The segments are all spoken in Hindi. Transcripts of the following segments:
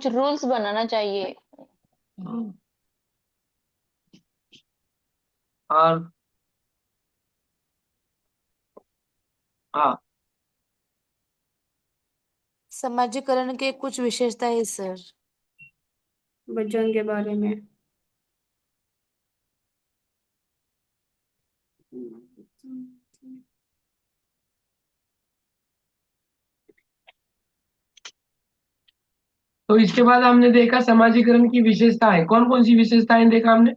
कुछ रूल्स बनाना चाहिए। और हाँ, समाजीकरण के कुछ विशेषताएं सर। वजन के बारे में। तो इसके बाद हमने देखा समाजीकरण की विशेषताएं। कौन कौन सी विशेषताएं देखा हमने?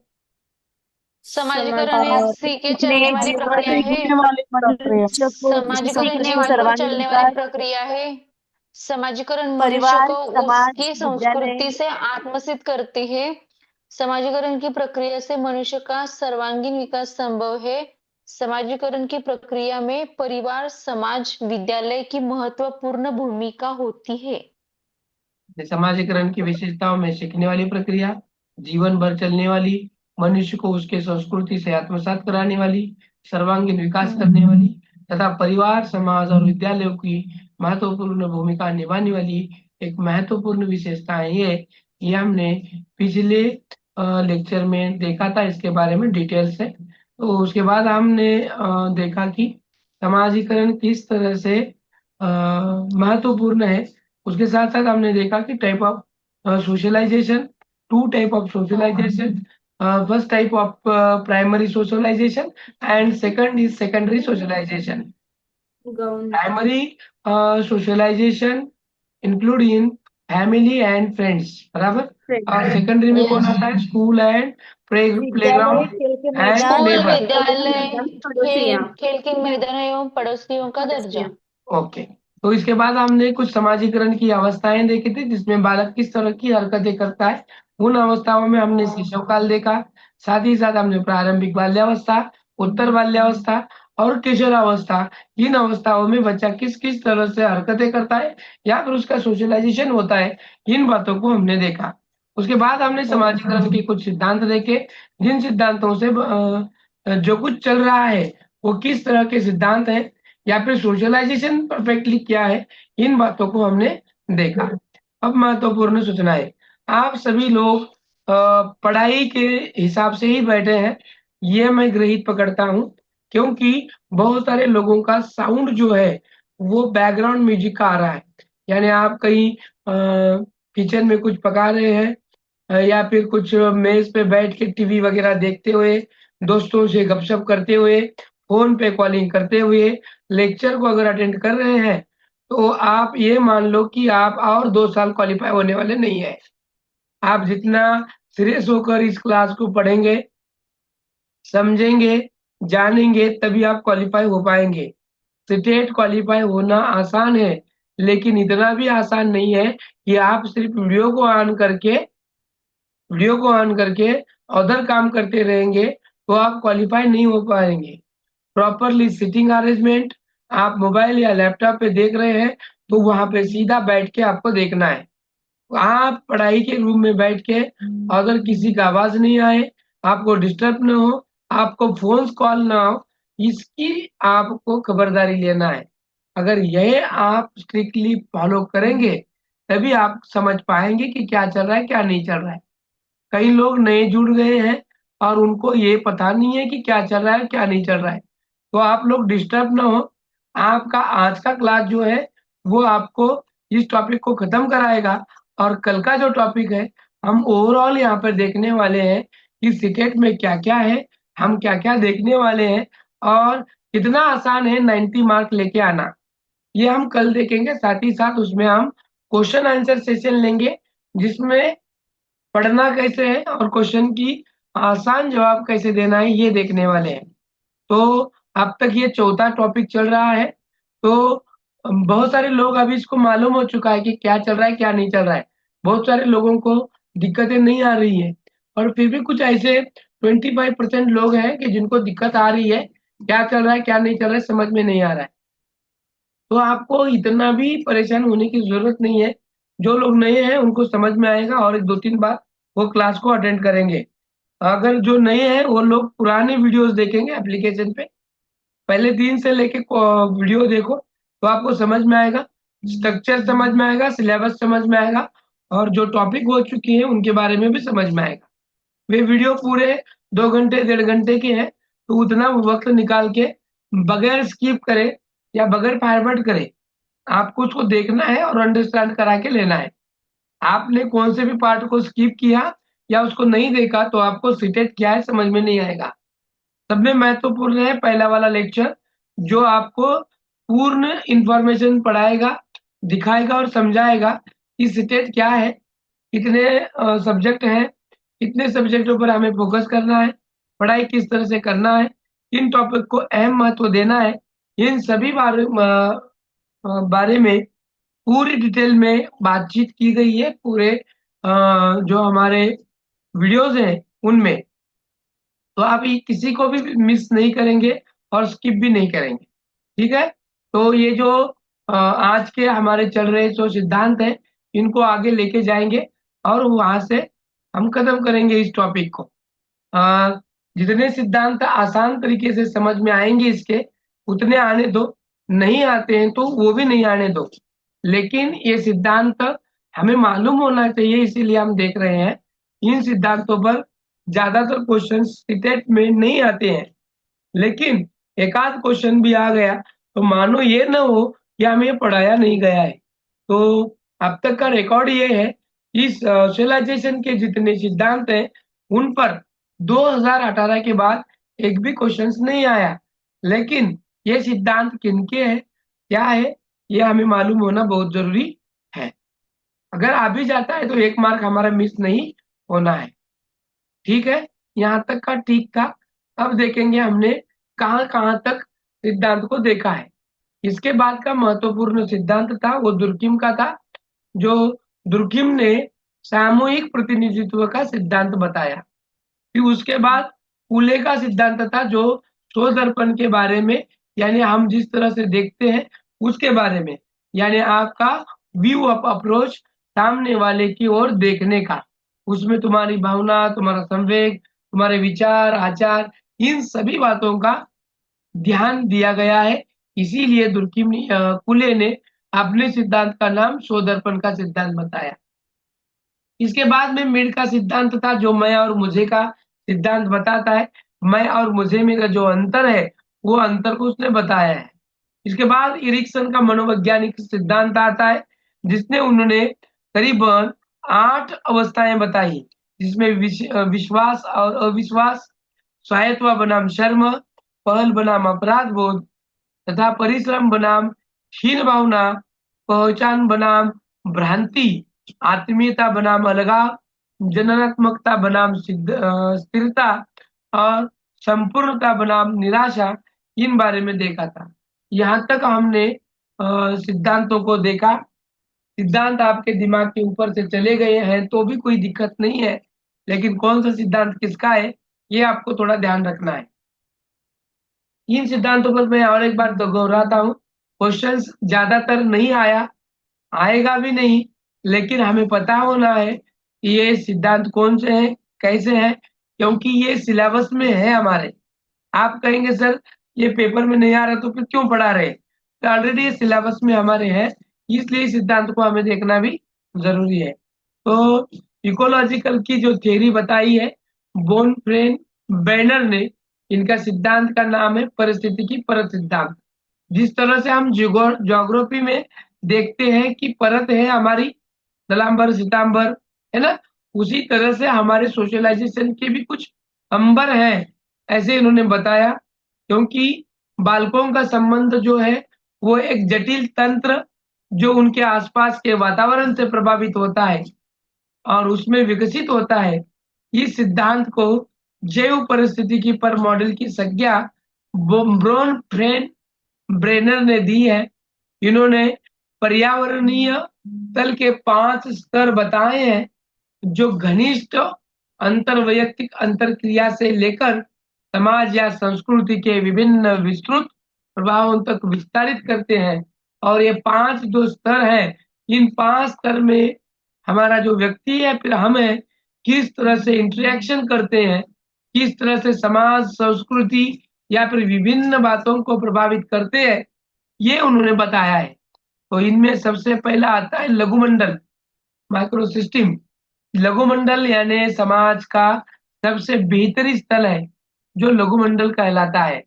समाजीकरण एक सीखे चलने वाली प्रक्रिया है। सीखने वाले मनुष्य को समाजीकरण सीखने जीवन भर सर्वांगीण चलने वाली विकास, प्रक्रिया है। समाजीकरण मनुष्य परिवार, को समाज, उसकी विद्यालय। संस्कृति से आत्मसित करती है। समाजीकरण की प्रक्रिया से मनुष्य का सर्वांगीण विकास संभव है। समाजीकरण की प्रक्रिया में परिवार, समाज, विद्यालय की महत्वपूर्ण भूमिका होती है। समाजीकरण की विशेषताओं में सीखने वाली प्रक्रिया, जीवन भर चलने वाली, मनुष्य को उसके संस्कृति से आत्मसात कराने वाली, सर्वांगीण विकास करने वाली तथा परिवार, समाज और विद्यालयों की महत्वपूर्ण भूमिका निभाने वाली एक महत्वपूर्ण विशेषता है ये हमने पिछले लेक्चर में देखा था इसके बारे में डिटेल से। तो उसके बाद हमने देखा कि समाजीकरण किस तरह से महत्वपूर्ण है। उसके साथ साथ हमने देखा कि type of socialization, two type of socialization. First type of primary socialization and second is secondary socialization. Primary socialization include in family and friends, बराबर। और सेकेंडरी में कौन आता है? स्कूल एंड विद्यालय, प्लेग्राउंड खेल के एंड मैदान, स्कूल, नेबर। विद्यालय, पड़ोसियाँ। खेल के मैदान एवं पड़ोसियों का दर्जा। ओके। तो इसके बाद हमने कुछ समाजीकरण की अवस्थाएं देखी थी जिसमें बालक किस तरह की हरकतें करता है। उन अवस्थाओं में हमने शिशु काल देखा, साथ ही साथ हमने प्रारंभिक बाल्यावस्था, उत्तर बाल्यावस्था और किशोरावस्था, इन अवस्थाओं में बच्चा किस किस तरह से हरकतें करता है या फिर उसका सोशलाइजेशन होता है, इन बातों को हमने देखा। उसके बाद हमने समाजीकरण के कुछ सिद्धांत देखे, जिन सिद्धांतों से जो कुछ चल रहा है वो किस तरह के सिद्धांत है या फिर सोशलाइजेशन परफेक्टली क्या है, इन बातों को हमने देखा। अब महत्वपूर्ण सूचनाएं। आप सभी लोग पढ़ाई के हिसाब से ही बैठे हैं, ये मैं गृहीत पकड़ता हूँ, क्योंकि बहुत सारे लोगों का साउंड जो है वो बैकग्राउंड म्यूजिक का आ रहा है। यानी आप कहीं किचन में कुछ पका रहे हैं या फिर कुछ मेज पे बैठ के टीवी वगैरह देखते हुए, दोस्तों से गपशप करते हुए, फोन पे कॉलिंग करते हुए लेक्चर को अगर अटेंड कर रहे हैं तो आप ये मान लो कि आप और 2 साल क्वालिफाई होने वाले नहीं है। आप जितना सीरियस होकर इस क्लास को पढ़ेंगे, समझेंगे, जानेंगे, तभी आप क्वालिफाई हो पाएंगे। स्टेट क्वालिफाई होना आसान है, लेकिन इतना भी आसान नहीं है कि आप सिर्फ वीडियो को ऑन करके अदर काम करते रहेंगे तो आप क्वालिफाई नहीं हो पाएंगे। प्रॉपरली सिटिंग अरेंजमेंट, आप मोबाइल या लैपटॉप पे देख रहे हैं तो वहां पे सीधा बैठ के आपको देखना है। आप पढ़ाई के रूम में बैठ के अगर किसी का आवाज नहीं आए, आपको डिस्टर्ब ना हो, आपको फोन कॉल ना हो, इसकी आपको खबरदारी लेना है। अगर यह आप स्ट्रिक्टली फॉलो करेंगे तभी आप समझ पाएंगे कि क्या चल रहा है क्या नहीं चल रहा है। कई लोग नए जुड़ गए हैं और उनको ये पता नहीं है कि क्या चल रहा है क्या नहीं चल रहा है, तो आप लोग डिस्टर्ब ना हो। आपका आज का क्लास जो है वो आपको इस टॉपिक को खत्म कराएगा, और कल का जो टॉपिक है हम ओवरऑल यहाँ पर देखने वाले हैं कि सीटेट में क्या क्या है, हम क्या क्या देखने वाले हैं और कितना आसान है 90 मार्क लेके आना, ये हम कल देखेंगे। साथ ही साथ उसमें हम क्वेश्चन आंसर सेशन लेंगे जिसमें पढ़ना कैसे है और क्वेश्चन की आसान जवाब कैसे देना है ये देखने वाले हैं। तो अब तक ये चौथा टॉपिक चल रहा है। तो बहुत सारे लोग अभी इसको मालूम हो चुका है कि क्या चल रहा है क्या नहीं चल रहा है। बहुत सारे लोगों को दिक्कतें नहीं आ रही है, और फिर भी कुछ ऐसे 25% लोग हैं कि जिनको दिक्कत आ रही है, क्या चल रहा है क्या नहीं चल रहा है समझ में नहीं आ रहा है। तो आपको इतना भी परेशान होने की जरूरत नहीं है। जो लोग नए हैं उनको समझ में आएगा और एक 2-3 बार वो क्लास को अटेंड करेंगे। अगर जो नए हैं वो लोग पुराने वीडियोस देखेंगे एप्लीकेशन पे, पहले 3 से लेके वीडियो देखो तो आपको समझ में आएगा, स्ट्रक्चर समझ में आएगा, सिलेबस समझ में आएगा और जो टॉपिक हो चुके हैं उनके बारे में भी समझ में आएगा। वे वीडियो पूरे 2 घंटे 1.5 घंटे के हैं, तो उतना वक्त निकाल के बगैर स्किप करे या बगैर फॉरवर्ड करे आपको उसको देखना है और अंडरस्टैंड करा के लेना है। आपने कौन से भी पार्ट को स्किप किया या उसको नहीं देखा तो आपको सीटेट क्या है समझ में नहीं आएगा। सब में महत्वपूर्ण है पहला वाला लेक्चर, जो आपको पूर्ण इंफॉर्मेशन पढ़ाएगा, दिखाएगा और समझाएगा कि सीटेट क्या है, कितने सब्जेक्ट हैं, कितने सब्जेक्टों पर हमें फोकस करना है, पढ़ाई किस तरह से करना है, किन टॉपिक को अहम महत्व देना है, इन सभी बारे में पूरी डिटेल में बातचीत की गई है पूरे जो हमारे वीडियोस हैं उनमें। तो आप ये किसी को भी मिस नहीं करेंगे और स्किप भी नहीं करेंगे, ठीक है। तो ये जो आज के हमारे चल रहे जो सिद्धांत हैं इनको आगे लेके जाएंगे और वहां से हम खत्म करेंगे इस टॉपिक को। जितने सिद्धांत आसान तरीके से समझ में आएंगे इसके उतने आने दो, नहीं आते हैं तो वो भी नहीं आने दो, लेकिन ये सिद्धांत हमें मालूम होना चाहिए, इसीलिए हम देख रहे हैं। इन सिद्धांतों पर ज्यादातर क्वेश्चन सीटेट में नहीं आते हैं, लेकिन एक आध क्वेश्चन भी आ गया तो मानो ये न हो कि हमें पढ़ाया नहीं गया है। तो अब तक का रिकॉर्ड ये है कि सोशलाइजेशन के जितने सिद्धांत हैं उन पर 2018 के बाद एक भी क्वेश्चन नहीं आया, लेकिन ये सिद्धांत किनके हैं क्या है ये हमें मालूम होना बहुत जरूरी है। अगर आ भी जाता है तो 1 मार्क हमारा मिस नहीं होना है, ठीक है। यहाँ तक का ठीक था। अब देखेंगे हमने कहाँ कहाँ तक सिद्धांत को देखा है। इसके बाद का महत्वपूर्ण सिद्धांत था वो दुर्किम का था, जो दुर्किम ने सामूहिक प्रतिनिधित्व का सिद्धांत बताया। फिर उसके बाद फूले का सिद्धांत था जो स्वदर्पण के बारे में, यानी हम जिस तरह से देखते हैं उसके बारे में, यानी आपका व्यू ऑफ अप्रोच सामने वाले की ओर देखने का, उसमें तुम्हारी भावना, तुम्हारा संवेग, तुम्हारे विचार आचार, इन सभी बातों का ध्यान दिया गया है। इसीलिए फूले ने अपने सिद्धांत का नाम स्वदर्पण का सिद्धांत बताया। इसके बाद में मिड का सिद्धांत था जो मैं और मुझे का सिद्धांत बताता है। मैं और मुझे में का जो अंतर है वो अंतर को उसने बताया है। इसके बाद इरिक्सन का मनोवैज्ञानिक सिद्धांत आता है जिसने उन्होंने करीबन 8 अवस्थाएं बताई, जिसमें विश्वास और अविश्वास, स्वायत्व बनाम शर्म, पहल बनाम अपराध बोध तथा परिश्रम बनाम हीन भावना, पहचान बनाम भ्रांति, आत्मीयता बनाम अलगाव, जननात्मकता बनाम स्थिरता और संपूर्णता बनाम निराशा, इन बारे में देखा था। यहाँ तक हमने सिद्धांतों को देखा। सिद्धांत आपके दिमाग के ऊपर से चले गए हैं तो भी कोई दिक्कत नहीं है, लेकिन कौन सा सिद्धांत किसका है ये आपको थोड़ा ध्यान रखना है। इन सिद्धांतों पर मैं और एक बार दोहराता हूँ, क्वेश्चंस ज्यादातर नहीं आया, आएगा भी नहीं, लेकिन हमें पता होना है कि ये सिद्धांत कौन से हैं, कैसे हैं, क्योंकि ये सिलेबस में है हमारे। आप कहेंगे सर ये पेपर में नहीं आ रहा तो फिर क्यों पढ़ा रहे, तो ऑलरेडी ये सिलेबस में हमारे है, इसलिए इस सिद्धांत को हमें देखना भी जरूरी है। तो इकोलॉजिकल की जो थ्योरी बताई है बोनफ्रेन बैनर ने, इनका सिद्धांत का नाम है परिस्थितिकी परत सिद्धांत। जिस तरह से हम ज्योग्राफी में देखते हैं कि परत है हमारी दलांबर सितांबर, है ना, उसी तरह से हमारे सोशलाइजेशन के भी कुछ अंबर हैं, ऐसे इन्होंने बताया। क्योंकि बालकों का संबंध जो है वो एक जटिल तंत्र जो उनके आसपास के वातावरण से प्रभावित होता है और उसमें विकसित होता है। इस सिद्धांत को जैव परिस्थितिकी पर मॉडल की संज्ञा ब्रोन फ्रेन ब्रेनर ने दी है। इन्होंने पर्यावरणीय तल के 5 स्तर बताए हैं जो घनिष्ठ अंतरवैयक्तिक अंतरक्रिया से लेकर समाज या संस्कृति के विभिन्न विस्तृत प्रभावों तक विस्तारित करते हैं। और ये 5 जो स्तर हैं, इन 5 स्तर में हमारा जो व्यक्ति है फिर हम है किस तरह से इंटरेक्शन करते हैं, किस तरह से समाज संस्कृति या फिर विभिन्न बातों को प्रभावित करते हैं, ये उन्होंने बताया है। तो इनमें सबसे पहला आता है लघुमंडल। माइक्रो सिस्टम, लघु मंडल यानी समाज का सबसे बेहतरी स्थल है जो लघु मंडल कहलाता है।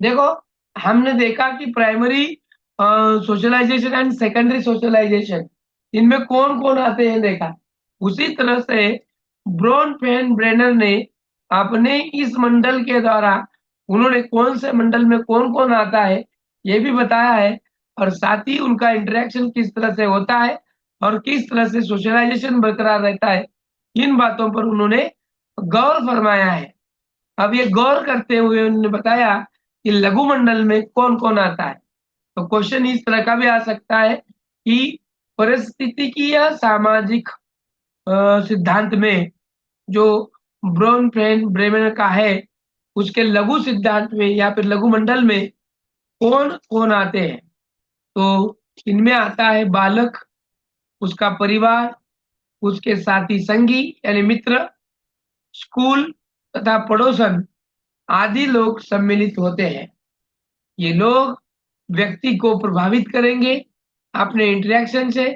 देखो, हमने देखा कि primary socialization and secondary socialization, इनमें कौन कौन आते हैं देखा। उसी तरह से ब्रोन ब्रेनर ने अपने इस मंडल के द्वारा उन्होंने कौन से मंडल में कौन कौन आता है ये भी बताया है, और साथ ही उनका इंटरेक्शन किस तरह से होता है और किस तरह से सोशलाइजेशन बरकरार रहता है, इन बातों पर उन्होंने गौर फरमाया है। अब ये गौर करते हुए उन्होंने बताया कि लघु मंडल में कौन कौन आता है। तो क्वेश्चन इस तरह का भी आ सकता है कि परिस्थितिकी या सामाजिक सिद्धांत में जो ब्रेमेन का है, उसके लघु सिद्धांत में या फिर लघु मंडल में कौन कौन आते हैं। तो इनमें आता है बालक, उसका परिवार, उसके साथी संगी यानी मित्र, स्कूल तथा पड़ोसन आदि लोग सम्मिलित होते हैं। ये लोग व्यक्ति को प्रभावित करेंगे अपने इंटरेक्शन से,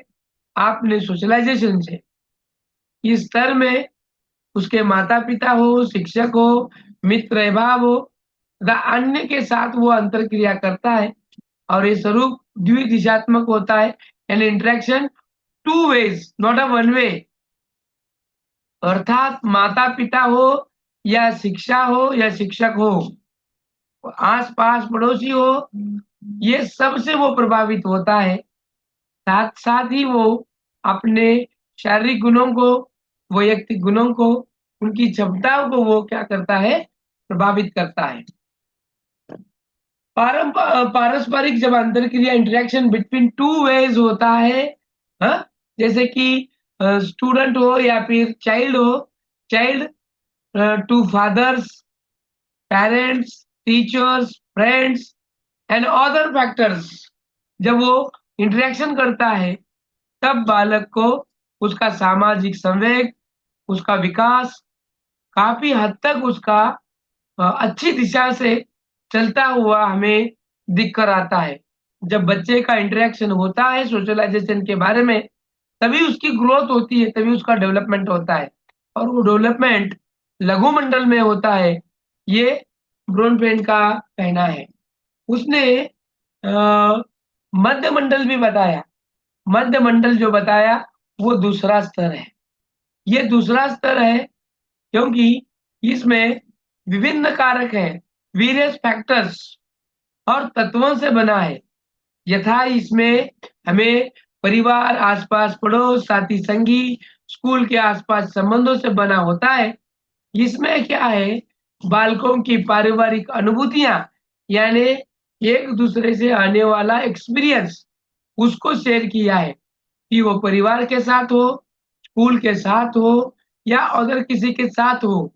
अपने सोशलाइजेशन से। इस स्तर में उसके माता पिता हो, शिक्षक हो, मित्र भाव हो तथा अन्य के साथ वो अंतर क्रिया करता है, और ये स्वरूप द्विदिशात्मक होता है यानी interaction two ways, not a one way. अर्थात माता पिता हो या शिक्षा हो या शिक्षक हो, आस पास पड़ोसी हो, ये सबसे वो प्रभावित होता है। साथ साथ ही वो अपने शारीरिक गुणों को, वैयक्तिक गुणों को, उनकी क्षमताओं को वो क्या करता है, प्रभावित करता है। पारस्परिक जब अंतर क्रिया इंटरेक्शन बिटवीन टू वेज होता है, हाँ, जैसे कि स्टूडेंट हो या फिर चाइल्ड हो, child to fathers, parents, teachers, friends and other factors, जब वो इंटरेक्शन करता है तब बालक को उसका सामाजिक संवेग, उसका विकास काफी हद तक उसका अच्छी दिशा से चलता हुआ हमें दिख कर आता है। जब बच्चे का इंटरेक्शन होता है सोशलाइजेशन के बारे में, तभी उसकी ग्रोथ होती है, तभी उसका डेवलपमेंट होता है, और वो डेवलपमेंट लघु मंडल में होता है, ये ब्रोनपेन का कहना है। उसने मध्य मंडल भी बताया। मध्य मंडल जो बताया वो दूसरा स्तर है। ये दूसरा स्तर है क्योंकि इसमें विभिन्न कारक हैं, वेरियस फैक्टर्स और तत्वों से बना है। यथा इसमें हमें परिवार, आसपास पड़ोस, साथी संगी, स्कूल के आसपास संबंधों से बना होता है। इसमें क्या है, बालकों की पारिवारिक अनुभूतियां यानी एक दूसरे से आने वाला एक्सपीरियंस, उसको शेयर किया है कि वो परिवार के साथ हो, स्कूल के साथ हो या अदर किसी के साथ हो,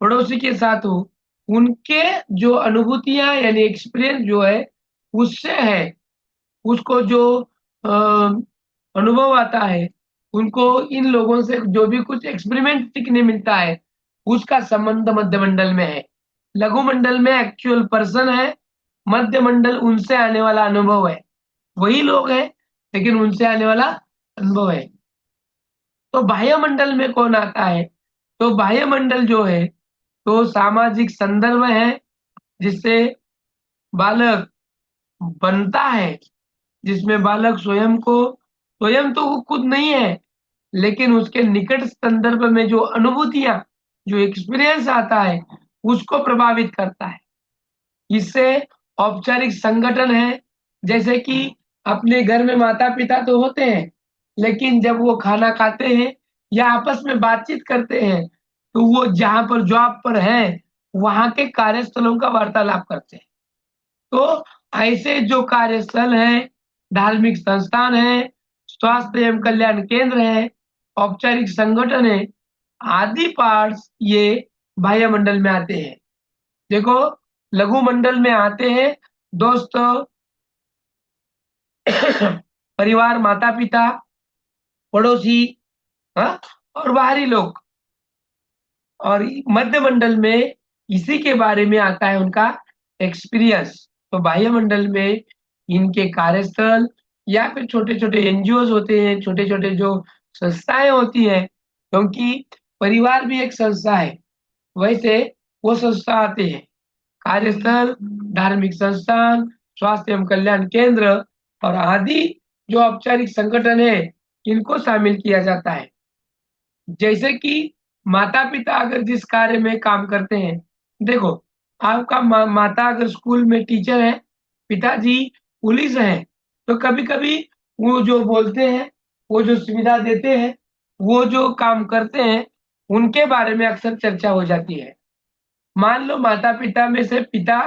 पड़ोसी के साथ हो, उनके जो अनुभूतियां यानी एक्सपीरियंस जो है उससे है, उसको जो अ, अनुभव आता है, उनको इन लोगों से जो भी कुछ एक्सपेरिमेंट सीखने मिलता है, उसका संबंध मध्य मंडल में है। लघु मंडल में एक्चुअल पर्सन है, मध्य मंडल उनसे आने वाला अनुभव है। वही लोग हैं लेकिन उनसे आने वाला अनुभव है। तो बाह्य मंडल में कौन आता है, तो बाह्य मंडल जो है तो सामाजिक संदर्भ है जिससे बालक बनता है, जिसमें बालक स्वयं को, स्वयं तो वो खुद नहीं है लेकिन उसके निकट संदर्भ में जो अनुभूतियां, जो एक्सपीरियंस आता है उसको प्रभावित करता है। इससे औपचारिक संगठन है, जैसे कि अपने घर में माता पिता तो होते हैं लेकिन जब वो खाना खाते हैं या आपस में बातचीत करते हैं तो वो जहां पर जॉब पर है वहां के कार्यस्थलों का वार्तालाप करते हैं। तो ऐसे जो कार्यस्थल है, धार्मिक संस्थान है, स्वास्थ्य एवं कल्याण केंद्र है, औपचारिक संगठन है, आदि पार्ट्स ये बाह्य मंडल में आते हैं। देखो, लघु मंडल में आते हैं दोस्त, परिवार, माता पिता, पड़ोसी, हाँ, और बाहरी लोग। और मध्य मंडल में इसी के बारे में आता है उनका एक्सपीरियंस। तो बाह्य मंडल में इनके कार्यस्थल, या फिर छोटे-छोटे एनजीओज़ होते हैं, छोटे-छोटे जो संस्थाएँ होती हैं, क्योंकि परिवार भी एक संस्था है, वैसे वो संस्था आते हैं। कार्यस्थल, धार्मिक संस्थान, स्वास्थ्य एवं कल्याण केंद्र और आदि जो औपचारिक संगठन है, इनको शामिल किया जाता है। जैसे कि माता-पिता अगर जिस कार्य में काम करते हैं, देखो आपका माता अगर स्कूल में टीचर है, पिताजी पुलिस हैं, तो कभी-कभी वो जो बोलते हैं, वो जो सुविधा देते हैं, वो जो काम करते हैं, उनके बारे में अक्सर चर्चा हो जाती है। मान लो माता-पिता में से पिता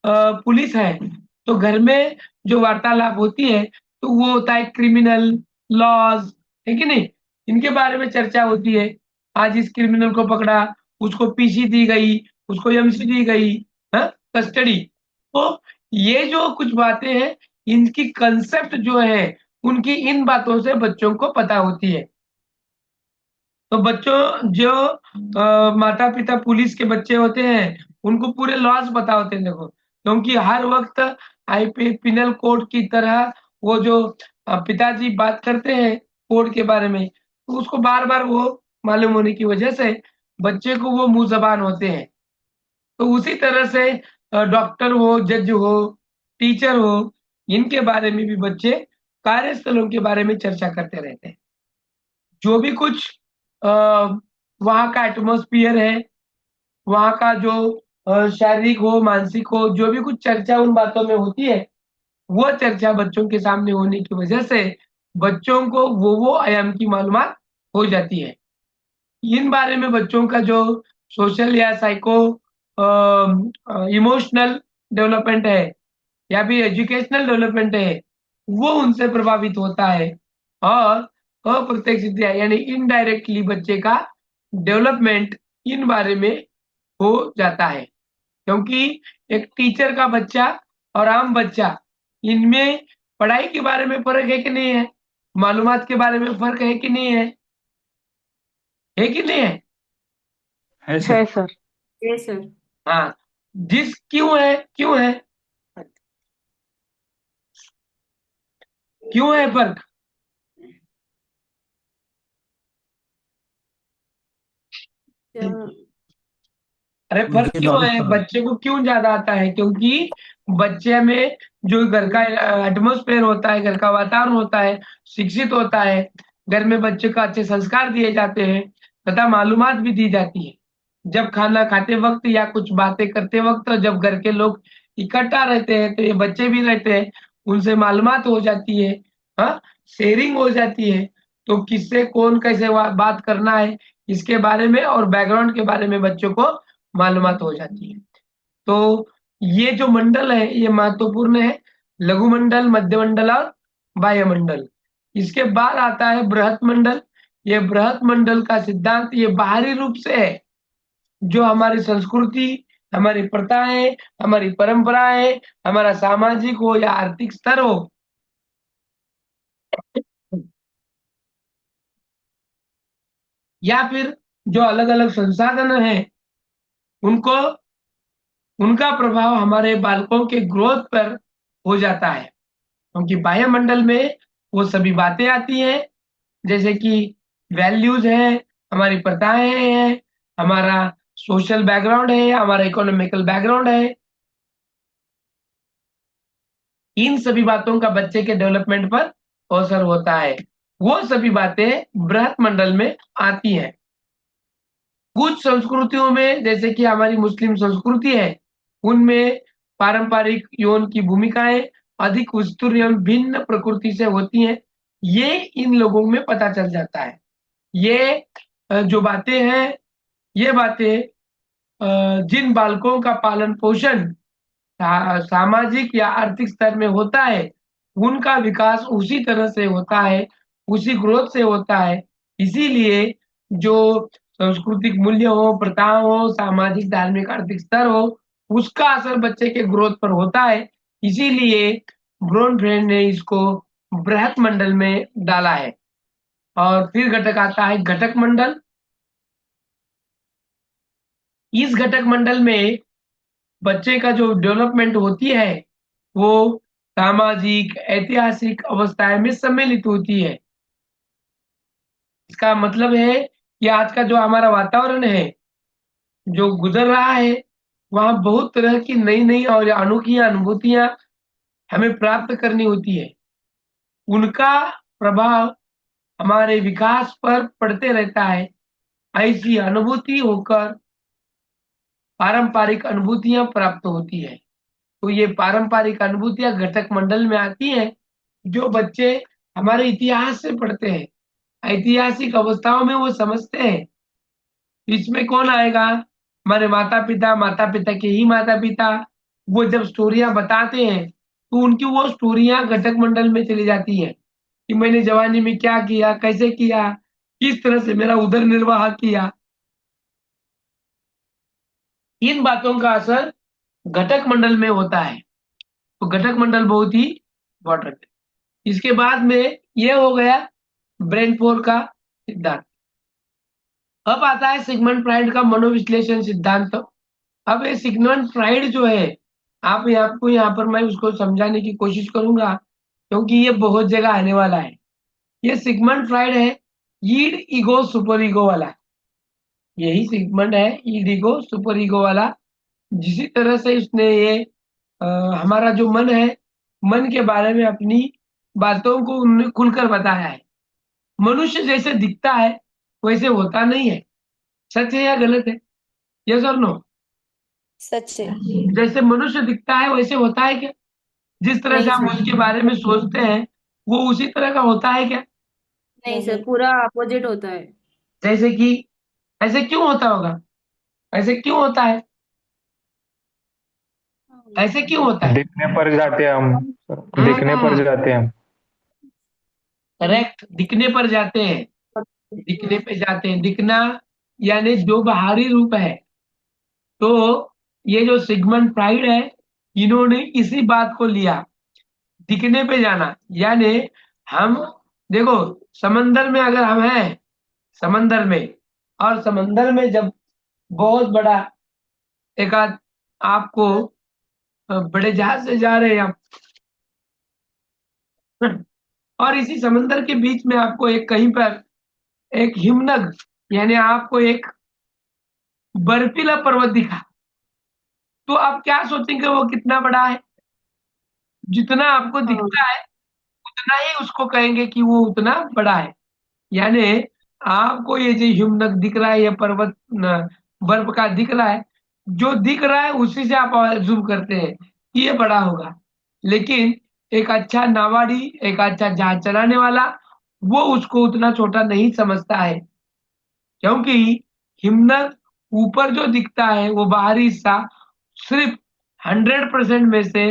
पुलिस है, तो घर में जो वार्तालाप होती है, तो वो होता है क्रिमिनल लॉज़, है कि नहीं? इनके बारे में चर्चा होती है। आज इस क्रिमिनल को पकड़ा, उसको पीसी दी गई, उसको एमसी दी गई, हाँ? कस्टडी। तो ये जो कुछ बातें हैं, इनकी कांसेप्ट जो है, उनकी इन बातों से बच्चों को पता होती है। तो बच्चों जो माता-पिता पुलिस के बच्चे होते हैं, उनको पूरे लॉज़ पता होते हैं देखो, क्योंकि हर वक़्त आईपी पिनल कोड की तरह वो जो पिताजी बात करते हैं कोड के बारे में, तो उसको बार-बार वो मालूम होने की वजह से बच्चे को वो मुँह ज़बान होते हैं। तो उसी तरह से डॉक्टर हो, जज हो, टीचर हो, इनके बारे में भी बच्चे कार्यस्थलों के बारे में चर्चा करते रहते हैं। जो भी कुछ अ, वहाँ का एटमॉस्फियर है, वहाँ का जो शारीरिक हो, मानसिक हो, जो भी कुछ चर्चा उन बातों में होती है, वो चर्चा बच्चों के सामने होने की वजह से बच्चों को वो आयाम की मालूमात हो जाती है। इन बारे में बच्चों का जो सोशल या इमोशनल डेवलपमेंट है या फिर एजुकेशनल डेवलपमेंट है, वो उनसे प्रभावित होता है और अप्रत्यक्षतया यानी इनडायरेक्टली बच्चे का डेवलपमेंट इन बारे में हो जाता है। क्योंकि एक टीचर का बच्चा और आम बच्चा, इनमें पढ़ाई के बारे में फ़र्क है कि नहीं है? मालूमात के बारे में फ़र्क है कि नहीं है? है कि नहीं है? है सर। है सर। ये सर। हाँ, क्यों है? क्यों है? क्यों है फ़र्क? क्या अरे फ़र्क मुझे क्यों नॉलेज है? पता बच्चे को क्यों ज़्यादा आता है? क्योंकि बच्चे में जो घर का एटमॉस्फेयर होता है, घर का वातावरण होता है, शिक्षित होता है, घर में बच्चे को अच्छे संस्कार दिए जाते हैं तथा मालूमात भी दी जाती है। जब खाना खाते वक़्त या कुछ बातें करते वक़्त जब घर के लोग इकट्ठा रहते हैं, तो ये बच्चे भी रहते हैं, उनसे मालूमात हो जाती है, हाँ? शेयरिंग हो जाती है, तो किससे कौन कैसे बात करना है, इसके बारे में और बैकग्राउंड के बारे में बच्चों को मालूमात हो जाती है। तो ये जो मंडल है, ये महत्वपूर्ण है। लघु मंडल, मध्य मंडल और बाह्य मंडल। इसके बाद आता है बृहत मंडल। ये बृहत मंडल का सिद्धांत ये बाहरी रूप से है, जो हमारी संस्कृति, हमारी प्रथाएँ, हमारी परंपराएँ, हमारा सामाजिक हो या आर्थिक स्तर हो, या फिर जो अलग-अलग संसाधन हैं, उनको उनका प्रभाव हमारे बालकों के ग्रोथ पर हो जाता है। क्योंकि बाह्य मंडल में वो सभी बातें आती हैं, जैसे कि वैल्यूज़ हैं, हमारी प्रथाएँ हैं, हमारा सोशल बैकग्राउंड है, हमारा इकोनॉमिकल बैकग्राउंड है। इन सभी बातों का बच्चे के डेवलपमेंट पर असर होता है। वो सभी बातें बृहत मंडल में आती हैं। कुछ संस्कृतियों में जैसे कि हमारी मुस्लिम संस्कृति है, उनमें पारंपरिक यौन की भूमिकाएँ अधिक विस्तृत एवं भिन्न प्रकृति से होती हैं। ये इन लोगों में पता चल जाता है। ये जो बातें हैं, ये बातें जिन बालकों का पालन-पोषण सामाजिक या आर्थिक स्तर में होता है, उनका विकास उसी तरह से होता है, उसी ग्रोथ से होता है। इसीलिए जो सांस्कृतिक मूल्य हो, प्रथा हो, सामाजिक, धार्मिक, आर्थिक स्तर हो, उसका असर बच्चे के ग्रोथ पर होता है। इसीलिए ब्रोनफ्रेंड ने इसको बृहत मंडल में डाला है। और फिर घटक आता है घटक मंडल। इस घटक मंडल में बच्चे का जो डेवलपमेंट होती है, वो सामाजिक, ऐतिहासिक अवस्थाएं में सम्मिलित होती है। इसका मतलब है कि आज का जो हमारा वातावरण है, जो गुजर रहा है, वहां बहुत तरह की नई नई और अनोखी अनुभूतियां हमें प्राप्त करनी होती है। उनका प्रभाव हमारे विकास पर पड़ते रहता है। ऐसी अनुभूति होकर पारंपरिक अनुभूतियां प्राप्त होती है। तो ये पारंपरिक अनुभूतियां घटक मंडल में आती हैं, जो बच्चे हमारे इतिहास से पढ़ते हैं, ऐतिहासिक अवस्थाओं में वो समझते हैं। इसमें कौन आएगा? हमारे माता पिता के ही माता पिता। वो जब स्टोरियां बताते हैं तो उनकी वो स्टोरियां घटक मंडल में चली जाती है कि मैंने जवानी में क्या किया, कैसे किया, किस तरह से मेरा उदर निर्वाह किया। इन बातों का असर घटक मंडल में होता है। तो घटक मंडल बहुत ही इंपॉर्टेंट है। इसके बाद में ये हो गया ब्रेन फोर का सिद्धांत। अब आता है सिगमंड फ्राइड का मनोविश्लेषण सिद्धांत। अब ये सिगमंड फ्राइड जो है, आप आपको यहाँ पर मैं उसको समझाने की कोशिश करूंगा, क्योंकि ये बहुत जगह आने वाला है। ये सिगमंड फ्राइड है ईड ईगो सुपर ईगो वाला। यही सिगमंड है ईड ईगो सुपर ईगो वाला। जिसी तरह से उसने ये अ, हमारा जो मन है, मन के बारे में अपनी बातों को उन्होंने खुलकर बताया है। मनुष्य जैसे दिखता है वैसे होता नहीं है। सच है या गलत है? यस और नो? सच है। जैसे मनुष्य दिखता है वैसे होता है क्या? जिस तरह से नहीं आप सर, उसके बारे में सोचते हैं वो उसी तरह का होता है क्या? नहीं नहीं। सर, पूरा अपोजिट होता है। जैसे कि ऐसे क्यों होता होगा? ऐसे क्यों होता है? ऐसे क्यों होता है? दिखने पर जाते हैं हम सर, दिखने पर हाँ, जाते हैं हम। करेक्ट, दिखने पर जाते हैं। दिखने पे जाते हैं, दिखना यानी जो बाहरी रूप है। तो ये जो सिगमंड फ्राइड है, इन्होंने इसी बात को लिया, दिखने पे जाना। यानी हम देखो, समंदर में अगर हम हैं, समंदर में, और समंदर में जब बहुत बड़ा एक आध आपको बड़े जहाज से जा रहे हैं आप, और इसी समंदर के बीच में आपको एक कहीं पर एक हिमनग, यानी आपको एक बर्फीला पर्वत दिखा, तो आप क्या सोचेंगे वो कितना बड़ा है? जितना आपको हाँ दिखता है उतना ही उसको कहेंगे कि वो उतना बड़ा है। यानी आपको ये जो हिमनग दिख रहा है, ये पर्वत बर्फ का दिख रहा है, जो दिख रहा है उसी से आप अज्यूम करते हैं कि ये बड़ा होगा। लेकिन एक अच्छा नावाडी, एक अच्छा जहाज चलाने वाला, वो उसको उतना छोटा नहीं समझता है। क्योंकि हिमनद ऊपर जो दिखता है वो बाहरी हिस्सा सिर्फ 100% में से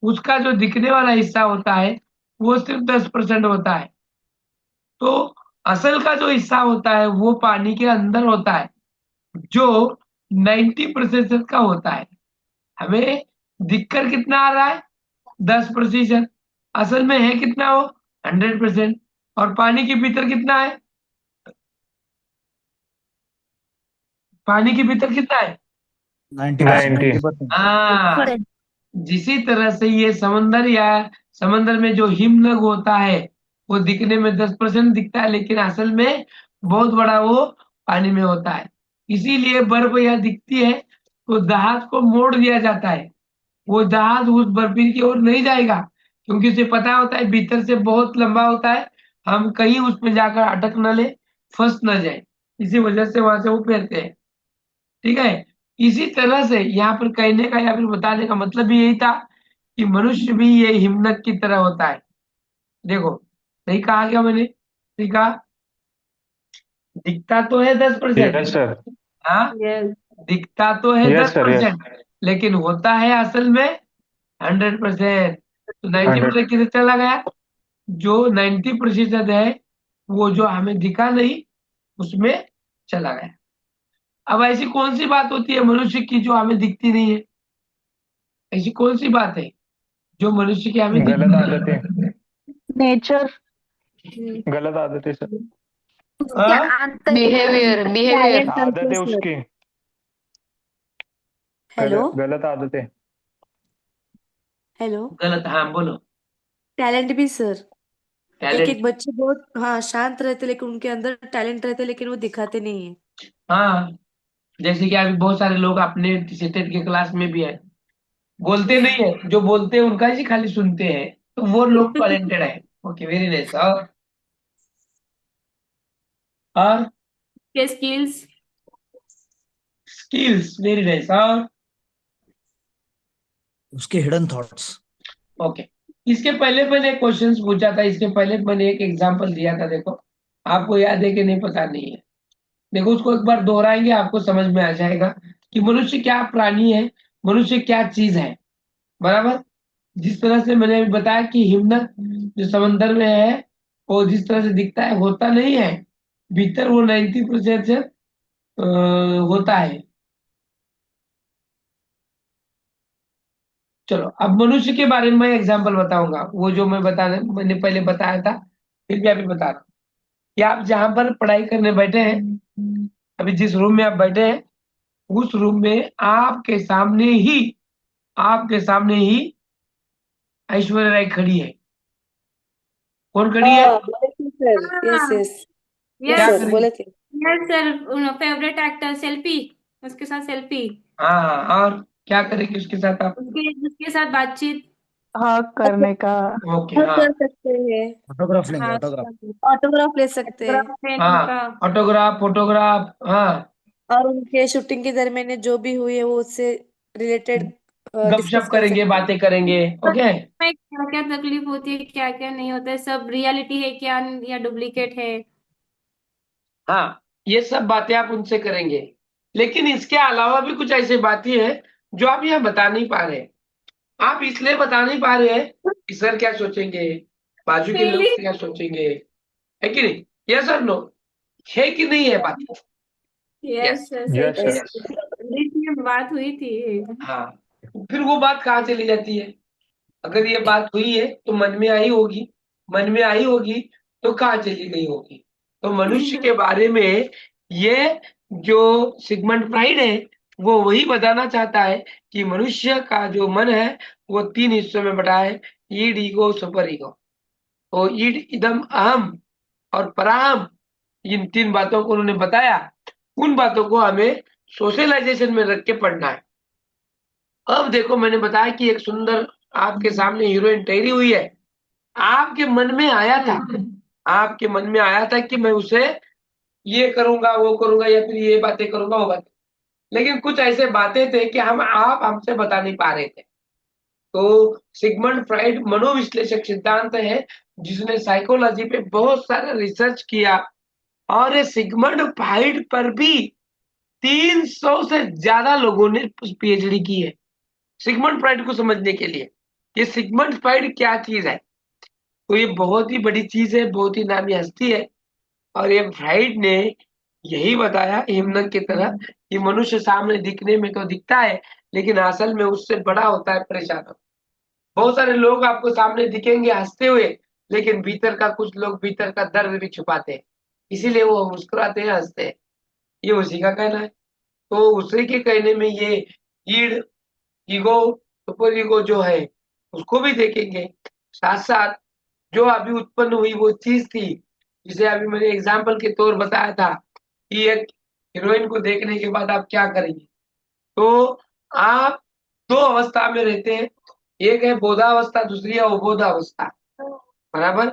उसका जो दिखने वाला हिस्सा होता है वो सिर्फ 10% होता है। तो असल का जो हिस्सा होता है वो पानी के अंदर होता है, जो 90% का होता है। हमें दिखकर कितना आ रहा है? 10%। असल में है कितना वो? 100%। और पानी के भीतर कितना है? पानी के भीतर कितना है? 90। हाँ, जिसी तरह से ये समंदर या समंदर में जो हिमनग होता है वो दिखने में 10% दिखता है, लेकिन असल में बहुत बड़ा वो पानी में होता है। इसीलिए बर्फ यहाँ दिखती है तो जहाज को मोड़ दिया जाता है। वो जहाज उस बर्फीली की ओर नहीं जाएगा, क्योंकि उसे पता होता है भीतर से बहुत लंबा होता है, हम कहीं उसमें जाकर अटक न ले, फंस न जाए। इसी वजह से वहां से वो फेरते हैं। ठीक है। इसी तरह से यहाँ पर कहने का या फिर बताने का मतलब भी यही था कि मनुष्य भी ये हिमनद की तरह होता है। देखो, सही कहा क्या मैंने? सही कहा। दिखता तो है 10%। Yes sir. हाँ, यस दिखता तो है दस यस सर, यस। परसेंट लेकिन होता है असल में 100%। तो 90% 100। किसे चला गया? जो 90% है वो जो हमें दिखा नहीं, उसमें चला गया। अब ऐसी कौन सी बात होती है मनुष्य की जो हमें दिखती नहीं है? ऐसी कौन सी बात है जो मनुष्य की हमें गलत दिखती आदतें। नहीं? नेचर, गलत आदतें सर। उसके हाँ? Behaviour, behaviour. आदतें उसकी। हेलो। गलत आदतें। हेलो। गलत, हाँ बोलो। टैलेंट भी सर। एक टैलेंट, एक बच्चे बहुत हाँ शांत रहते लेकिन उनके अंदर टैलेंट रहते लेकिन वो दिखाते नहीं है। हाँ, जैसे कि अभी बहुत सारे लोग अपने सेटेट के क्लास में भी है, बोलते नहीं है, जो बोलते हैं उनका ही खाली सुनते हैं, तो वो लोग टैलेंटेड है। Okay, very nice. और के स्किल्स। Skills, very nice. और उसके हिडन थॉट्स। ओके, इसके पहले मैंने एक क्वेश्चन पूछा था, इसके पहले मैंने एक एग्जांपल दिया था, देखो आपको याद है कि नहीं पता नहीं है। देखो उसको एक बार दोहराएंगे, आपको समझ में आ जाएगा कि मनुष्य क्या प्राणी है, मनुष्य क्या चीज है। बराबर, जिस तरह से मैंने अभी बताया कि हिमनद जो समंदर में है, वो जिस तरह से दिखता है होता नहीं है, भीतर वो 90% से होता है। चलो अब मनुष्य के बारे में मैं एग्जांपल बताऊंगा, वो जो मैंने पहले बताया था, फिर भी अभी बता रहा हूँ कि आप जहां पर पढ़ाई करने बैठे हैं, अभी जिस रूम में आप बैठे हैं, उस रूम में आपके सामने ही ऐश्वर्या राय खड़ी है। कौन खड़ी है? हाँ बोले थे सर। यस हाँ, यस। यस क्या यस सर करेंगे? बोले थे। Yes sir, favourite actor selfie, उसके साथ सेल्फी, हाँ हाँ, और क्या करेंगे उसके साथ आप? उसके साथ बातचीत। हाँ, करने का। ओके, हाँ, हाँ कर सकते हैं। ऑटोग्राफ लेंगे, हाँ, ऑटोग्राफ। ऑटोग्राफ ले सकते हैं। ऑटोग्राफ लेने हाँ, का। ऑटोग्राफ, फोटोग्राफ, हाँ, और उनके शूटिंग के दरमियान जो भी हुई है वो उससे रिलेटेड गपशप डिस्कस कर करेंगे, सकते हैं। बातें करेंगे। ओके, में क्या क्या तकलीफ होती है, क्या क्या नहीं होता है, सब रियलिटी है क्या या डुप्लीकेट है। हाँ, ये सब बातें आप उनसे करेंगे। लेकिन इसके अलावा भी कुछ ऐसी बातें हैं जो आप यहाँ बता नहीं पा रहे हैं। आप इसलिए बता नहीं पा रहे हैं कि सर क्या सोचेंगे, बाजू के लोग फीलिंग। क्या सोचेंगे, है कि नहीं? यस और नो, है कि नहीं है बात? यस यस, सर, सही यस कह सर। यस, रहे हैं। इंग्लिश में बात हुई थी। हाँ। फिर वो बात कहाँ चली जाती है? अगर ये बात हुई है तो मन में आई होगी, मन में आई होगी तो कहाँ चली गई होगी? तो मनुष्य के बारे में ये जो सिगमंड फ्राइड है, वो वही बताना चाहता है कि मनुष्य का जो मन है वो 3 हिस्सों में बटा है, ईड, ईगो, सुपर ईगो। तो ईड, इदम, अहम और पराहम, इन 3 बातों को उन्होंने बताया। उन बातों को हमें सोशलाइजेशन में रख के पढ़ना है। अब देखो, मैंने बताया कि एक सुंदर आपके सामने हीरोइन ठहरी हुई है, आपके मन में आया था, आपके मन में आया था कि मैं उसे ये करूंगा, वो करूंगा, या फिर ये बातें करूंगा, वो बातें। लेकिन कुछ ऐसे बातें थे कि आप हमसे बता नहीं पा रहे थे। तो सिगमंड फ्राइड मनोविश्लेषक सिद्धांत है, जिसने साइकोलॉजी पे बहुत सारा रिसर्च किया, और ये सिगमंड फ्राइड पर भी 300 से ज्यादा लोगों ने पीएचडी की है सिगमंड फ्राइड को समझने के लिए। ये सिगमंड फ्राइड क्या चीज है? तो ये बहुत ही बड़ी चीज है, बहुत ही नामी हस्ती है। और ये फ्राइड ने यही बताया हिमनद की तरह कि मनुष्य सामने दिखने में तो दिखता है, लेकिन असल में उससे बड़ा होता है परेशान। बहुत सारे लोग आपको सामने दिखेंगे हंसते हुए, लेकिन भीतर का, कुछ लोग भीतर का दर्द भी छुपाते हैं, इसीलिए वो मुस्कुराते हैं, हंसते हैं। ये उसी का कहना है। तो उसी के कहने में ये ईड, ईगो, सुपर ईगो जो है, उसको भी देखेंगे। साथ साथ जो अभी उत्पन्न हुई वो चीज थी, जिसे अभी मैंने एग्जाम्पल के तौर बताया था कि एक हीरोइन को देखने के बाद आप क्या करेंगे। तो आप 2 अवस्था में रहते हैं, एक है बोधावस्था, दूसरी है अबोधावस्था। बराबर,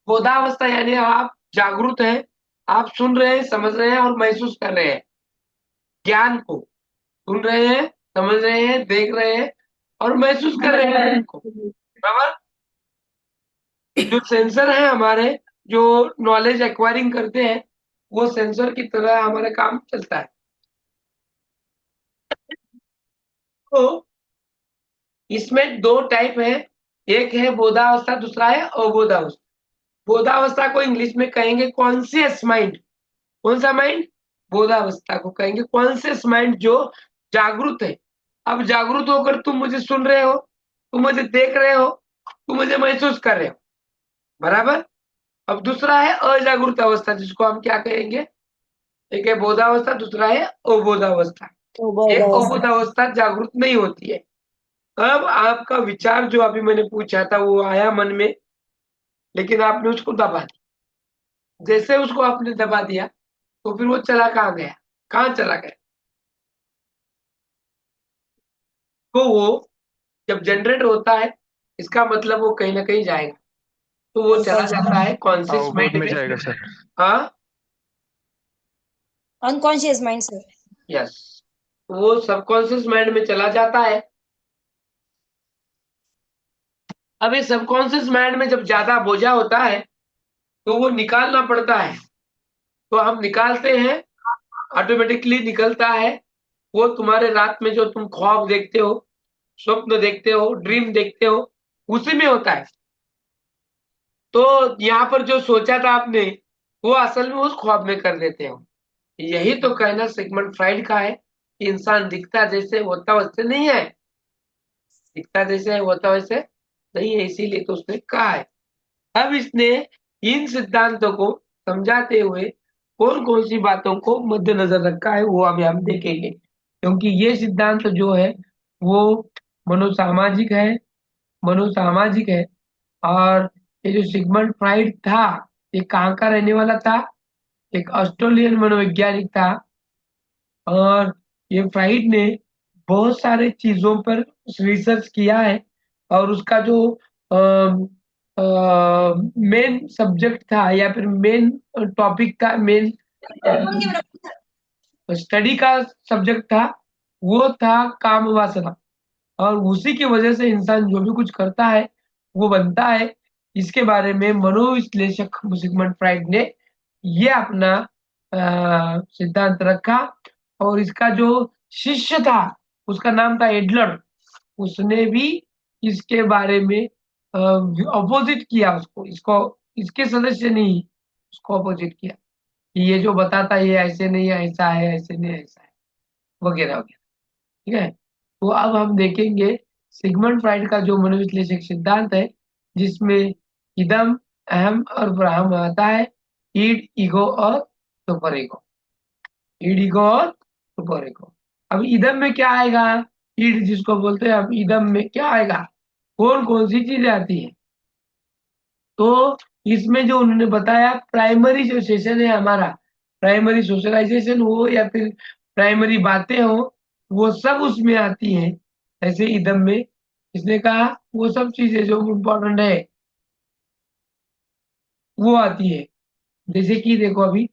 बोधावस्था यानी आप जागरूक हैं, आप सुन रहे हैं, समझ रहे हैं और महसूस कर रहे हैं ज्ञान को, सुन रहे हैं, समझ रहे हैं, देख रहे हैं और महसूस कर रहे हैं उनको। बराबर, जो सेंसर है हमारे, जो नॉलेज एक्वायरिंग करते हैं, वो सेंसर की तरह हमारा काम चलता है। तो इसमें 2 टाइप है, एक है बोधावस्था, दूसरा है अबोधावस्था। बोधावस्था को इंग्लिश में कहेंगे कॉन्शियस माइंड। कौन सा माइंड? बोधावस्था को कहेंगे कॉन्शियस माइंड, जो जागरूक है। अब जागरूक होकर तुम मुझे सुन रहे हो, तुम मुझे देख रहे हो, तुम मुझे महसूस कर रहे हो। बराबर। अब दूसरा है अजागरूक अवस्था, जिसको हम क्या कहेंगे? एक है बोधावस्था, दूसरा है अबोधावस्था। तो बहुत एक अवस्था। अबोधावस्था जागरूक नहीं होती है, अब आपका विचार जो अभी मैंने पूछा था वो आया मन में, लेकिन आपने उसको दबा दिया। जैसे उसको आपने दबा दिया तो फिर वो चला कहाँ गया, कहाँ चला गया? तो वो जब जनरेट होता है, इसका मतलब वो कहीं ना कहीं जाएगा, तो वो चला जाता है कॉन्शियस अवबोध माइंड में में। जाएगा सर। हाँ, अनकॉन्शियस माइंड सर। यस, वो सबकॉन्शियस माइंड में चला जाता है। अब ये सबकॉन्शियस माइंड में जब ज्यादा बोझा होता है तो वो निकालना पड़ता है, तो हम निकालते हैं, ऑटोमेटिकली निकलता है। वो तुम्हारे रात में जो तुम ख्वाब देखते हो, स्वप्न देखते हो, ड्रीम देखते हो, उसी में होता है। तो यहाँ पर जो सोचा था आपने, वो असल में उस ख्वाब में कर देते हो। यही तो कहना सिगमंड फ्राइड का है कि इंसान दिखता जैसे होता वैसे नहीं है, दिखता जैसे है होता वैसे नहीं है, इसीलिए तो उसने कहा है। अब इसने इन सिद्धांतों को समझाते हुए कौन कौन सी बातों को मद्देनजर रखा है वो अभी हम देखेंगे, क्योंकि ये सिद्धांत जो है वो मनोसामाजिक है, मनोसामाजिक है। और ये जो सिगमंड फ्राइड था, ये कहाँ का रहने वाला था? एक ऑस्ट्रेलियन मनोवैज्ञानिक था। और ये फ्राइड ने बहुत सारे चीजों पर रिसर्च किया है। और उसका जो मेन सब्जेक्ट था या फिर मेन टॉपिक था, मेन स्टडी का सब्जेक्ट था, वो था काम वासना। और उसी की वजह से इंसान जो भी कुछ करता है वो बनता है। इसके बारे में मनोविश्लेषक सिगमंड फ्राइड ने ये अपना सिद्धांत रखा। और इसका जो शिष्य था उसका नाम था एडलर, उसने भी इसके बारे में अपोजिट किया उसको, इसको, इसके सदस्य नहीं, उसको अपोजिट किया कि ये जो बताता है ये ऐसे नहीं है, ऐसा है, ऐसे नहीं है, ऐसा है, वगैरह वगैरह। ठीक है, तो अब हम देखेंगे सिगमंड फ्राइड का जो मनोविश्लेषक सिद्धांत है, जिसमें इदम, अहम और ब्रह्म आता है, ईड, ईगो और सुपर ईगो, ईड, ईगो और सुपर ईगो। अब इदम में क्या आएगा? ईड जिसको बोलते हैं, अब इदम में क्या आएगा, कौन कौन सी चीजें आती हैं? तो इसमें जो उन्होंने बताया, प्राइमरी जो सेशन है हमारा, प्राइमरी सोशलाइजेशन हो या फिर प्राइमरी बातें हो, वो सब उसमें आती हैं। ऐसे इदम में इसने कहा वो सब चीजें जो इम्पोर्टेंट है वो आती है। जैसे कि देखो अभी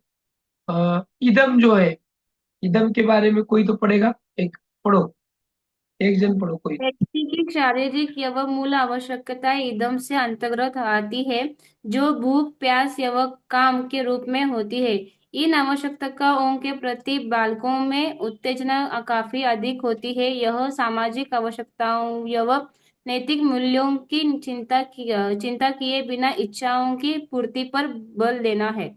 इदम जो है, इदम के बारे में कोई तो पढ़ेगा, एक पढ़ो, एक जन पढ़ो कोई। व्यक्ति की शारीरिक एवं मूल आवश्यकताएं ईंधन से अंतर्गत आती है, जो भूख, प्यास एवं काम के रूप में होती है। इन आवश्यकताओं के प्रति बालकों में उत्तेजना काफी अधिक होती है। यह सामाजिक आवश्यकताओं एवं नैतिक मूल्यों की चिंता किए बिना इच्छाओं की पूर्ति पर बल देना है।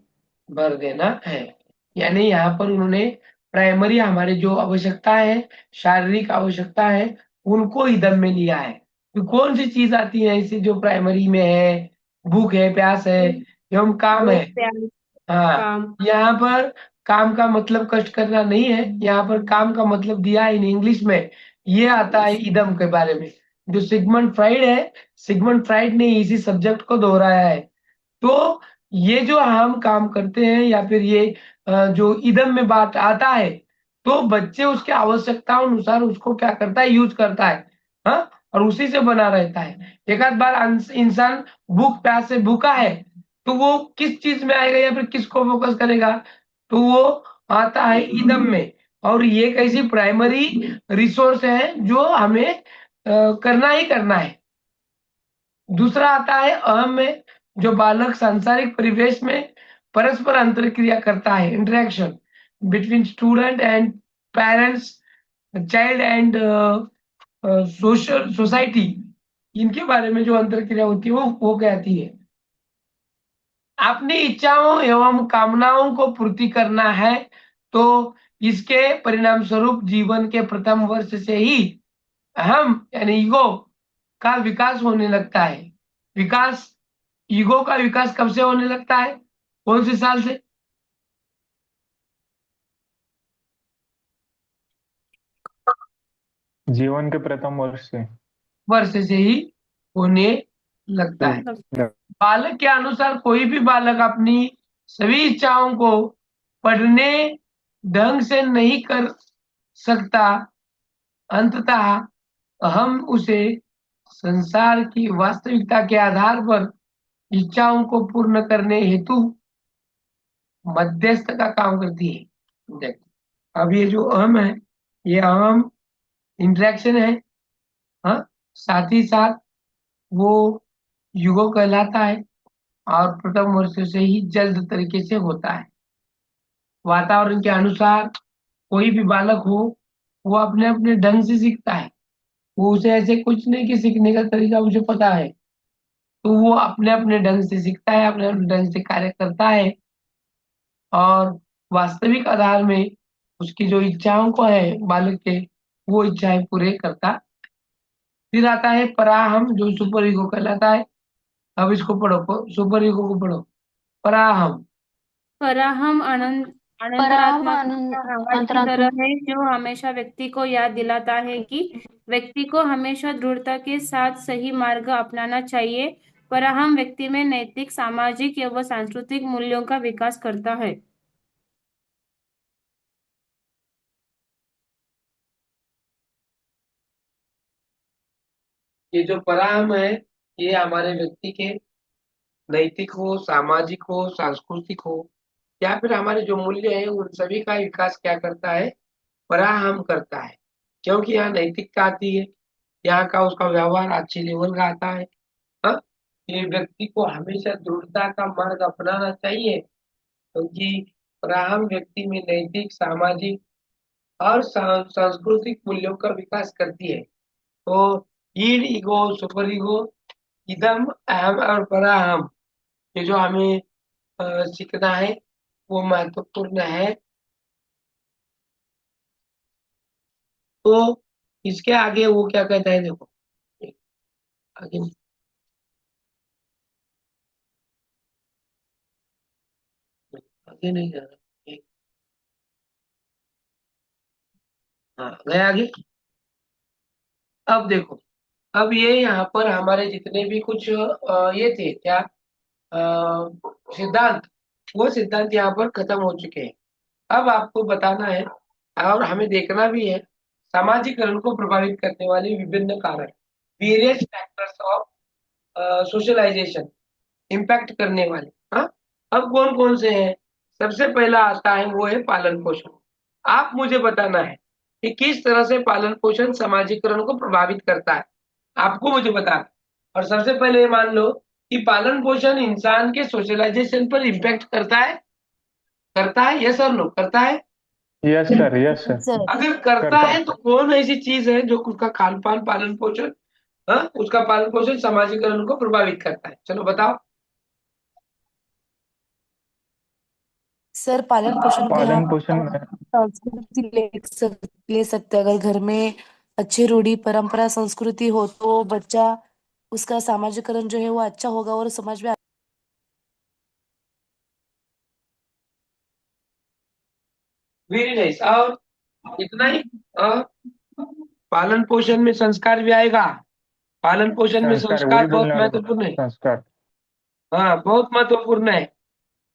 भर देना है। यानी यहाँ पर उन्होंने प्राइमरी हमारे जो आवश्यकता है, शारीरिक आवश्यकता है, उनको इदम में लिया है। तो कौन सी चीज आती है ऐसी जो प्राइमरी में है? भूख है, प्यास है, एवं काम है। भूख, प्यास, हाँ, काम। यहाँ पर काम का मतलब कष्ट करना नहीं है, यहाँ पर काम का मतलब दिया है इन इंग्लिश में। ये आता है इदम के बारे में। जो सिगमंड फ्राइड है, सिगमंड फ्राइड ने इसी सब्जेक्ट को दोहराया है। तो ये जो हम काम करते हैं या फिर ये जो इदम में बात आता है, तो बच्चे उसके आवश्यकताओं अनुसार उसको क्या करता है, यूज करता है। हाँ, और उसी से बना रहता है। एक आध बार इंसान भूख प्यास से भूखा है, तो वो किस चीज में आएगा या फिर किसको फोकस करेगा? तो वो आता है इदम में। और ये एक ऐसी प्राइमरी रिसोर्स है जो हमें करना ही करना है। दूसरा आता है अहम में, जो बालक सांसारिक परिवेश में परस्पर अंतरक्रिया करता है, interaction between student and parents, child and social society, इनके बारे में जो अंतरक्रिया होती है वो कहती है। अपनी इच्छाओं एवं कामनाओं को पूर्ति करना है, तो इसके परिणाम स्वरूप जीवन के प्रथम वर्ष से ही अहम यानी ईगो का विकास होने लगता है। विकास, ईगो का विकास कब से होने लगता है, कौन से साल से? जीवन के प्रथम वर्ष से। वर्ष से ही होने लगता है। बालक के अनुसार कोई भी बालक अपनी सभी इच्छाओं को पढ़ने ढंग से नहीं कर सकता। अंततः हम उसे संसार की वास्तविकता के आधार पर इच्छाओं को पूर्ण करने हेतु मध्यस्थ का काम करती है। देखो अब ये जो अहम है, ये अहम इंटरेक्शन है। हाँ, साथ ही साथ वो युगो कहलाता है और प्रथम वर्ष से ही जल्द तरीके से होता है। वातावरण के अनुसार कोई भी बालक हो, वो अपने अपने ढंग से सीखता है। वो उसे ऐसे कुछ नहीं कि सीखने का तरीका उसे पता है, तो वो अपने अपने ढंग से सीखता है, अपने अपने ढंग से कार्य करता है और वास्तविक आधार में उसकी जो इच्छाओं को है बालक के, वो इच्छाएं पूरे करता। फिर आता है पराहम, जो सुपर ईगो कहलाता है। अब इसको पढ़ो, सुपर ईगो को पढ़ो। पराहम। पराहम पराहम अनंतरात्मा का आवाज की अंतरात्मा। तरह है, जो हमेशा व्यक्ति को याद दिलाता है कि व्यक्ति को हमेशा दृढ़ता के साथ सही मार्ग अपनाना चाहिए। पराहम व्यक्ति में नैतिक, सामाजिक एवं सांस्कृतिक मूल्यों का विकास करता है। ये जो पराहम है, ये हमारे व्यक्ति के नैतिक हो, सामाजिक हो, सांस्कृतिक हो, या फिर हमारे जो मूल्य है उन सभी का विकास क्या करता है, पराहम करता है। क्योंकि यहाँ नैतिकता आती है, यहाँ का उसका व्यवहार अच्छे लेवल का आता है। हाँ? ये व्यक्ति को हमेशा दृढ़ता का मार्ग अपनाना चाहिए, क्योंकि पराहम व्यक्ति में नैतिक, सामाजिक और सांस्कृतिक मूल्यों का विकास करती है। तो ईड ईगो, सुपर ईगो, इदम, अहम और पराहम, ये जो हमें सीखना है वो महत्वपूर्ण है। तो इसके आगे वो क्या कहता है, देखो आगे आगे नहीं जा रहा। हाँ, गए आगे। अब देखो, अब ये यहाँ पर हमारे जितने भी कुछ ये थे क्या, सिद्धांत, वो सिद्धांत यहाँ पर खत्म हो चुके हैं। अब आपको बताना है और हमें देखना भी है सामाजिकरण को प्रभावित करने वाले विभिन्न कारक, various factors of socialization, impact करने वाले। हाँ, अब कौन कौन से हैं? सबसे पहला आता है वो है पालन पोषण। आप मुझे बताना है कि किस तरह से पालन पोषण सामाजिकरण को प्रभावित करता है, आपको मुझे बताना। और सबसे पहले ये मान लो कि पालन पोषण इंसान के सोशलाइजेशन पर इम्पैक्ट करता है, यस और नो, करता है। Yes sir, yes sir, sir अगर करता करता है है। तो कौन ऐसी चीज है जो उसका खान पान, पालन पोषण, हाँ, उसका पालन पोषण सामाजिकरण को प्रभावित करता है? चलो बताओ। सर पालन पोषण को यहाँ पालन पोषण में संस्कृति ले सकते हैं। अगर घर में अच्छी रूढ़ी, परंपरा, संस्कृति हो तो बच्चा उसका सामाजिकरण जो है वो अच्छा होगा और समाज में वेरी नाइस। और इतना ही? पालन पोषण में संस्कार भी आएगा। पालन पोषण में संस्कार, संस्कार वही बहुत बोलने वाला था। महत्वपूर्ण है। संस्कार। हाँ, बहुत महत्वपूर्ण है।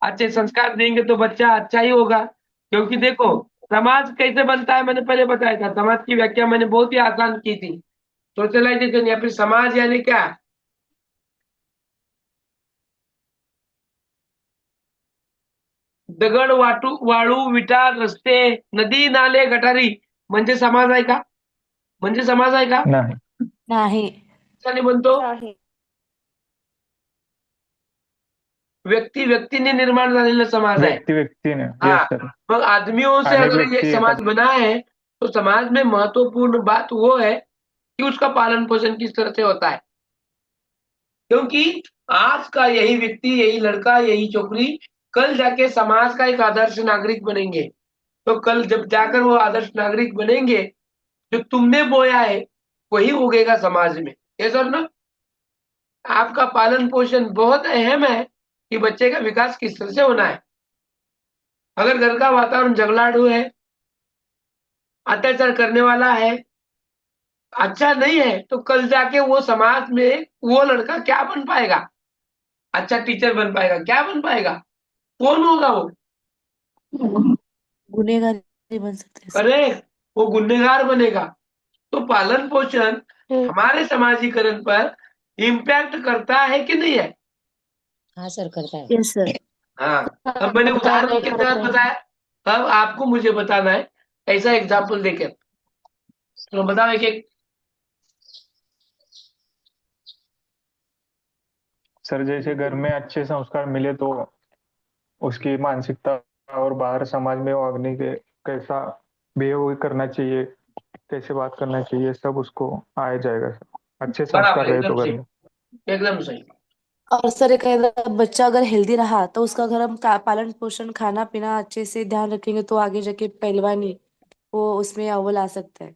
अच्छे संस्कार देंगे तो बच्चा अच्छा ही होगा। क्योंकि देखो, समाज कैसे बनता है मैंने पहले बताया था। समाज की व्याख्या मैंने बहुत ही आसान की थी। सोशलाइजेशन या फिर समाज यानी क्या? दगड, वाळू, विटा, रस्ते, नदी, नाले, गटारी म्हणजे समाज आहे का? म्हणजे समाज आहे का? नाही, नाही। कशाने बनतो? व्यक्तीने निर्माण झालेला समाज आहे। व्यक्ती व्यक्तीने। हाँ, यस सर। मग आदमियों से अनेक अगर ये व्यक्ती समाज येतात। बना है तो समाज में महत्वपूर्ण बात वो है कि उसका पालन पोषण किस तरह से होता है। क्योंकि आज का यही व्यक्ति, यही लड़का, यही छोकरी कल जाके समाज का एक आदर्श नागरिक बनेंगे। तो कल जब जाकर वो आदर्श नागरिक बनेंगे, जो तुमने बोया है वही उगेगा समाज में। ये सर ना, आपका पालन पोषण बहुत अहम है कि बच्चे का विकास किस तरह से होना है। अगर घर का वातावरण झगड़ालू है, अत्याचार करने वाला है, अच्छा नहीं है तो कल जाके वो समाज में वो लड़का क्या बन पाएगा? अच्छा टीचर बन पाएगा? क्या बन पाएगा? कौन होगा वो? गुनहगार ही बन सकते हैं सर। अरे वो गुनहगार बनेगा। तो पालन पोषण हमारे समाजीकरण पर इम्पैक्ट करता है कि नहीं है? हाँ सर, करता है। Yes sir. हाँ। अब मैंने उदाहरण के तहत बताया, अब आपको मुझे बताना है ऐसा एग्जाम्पल देकर। तो बताओ एक एक। सर जैसे घर में अच्छे संस्कार मिले तो उसकी मानसिकता और बाहर समाज में वो अग्नि के कैसा बिहेव करना चाहिए, कैसे बात करना चाहिए, सब उसको आ जाएगा सर, अच्छे संस्कार बराबर, रहे एकदम तो घर सही, में। एकदम सही। और सर एक बच्चा अगर हेल्दी रहा तो उसका घर हम पालन पोषण खाना पीना अच्छे से ध्यान रखेंगे तो आगे जाके पहलवानी वो उसमें अव्वल आ सकता है।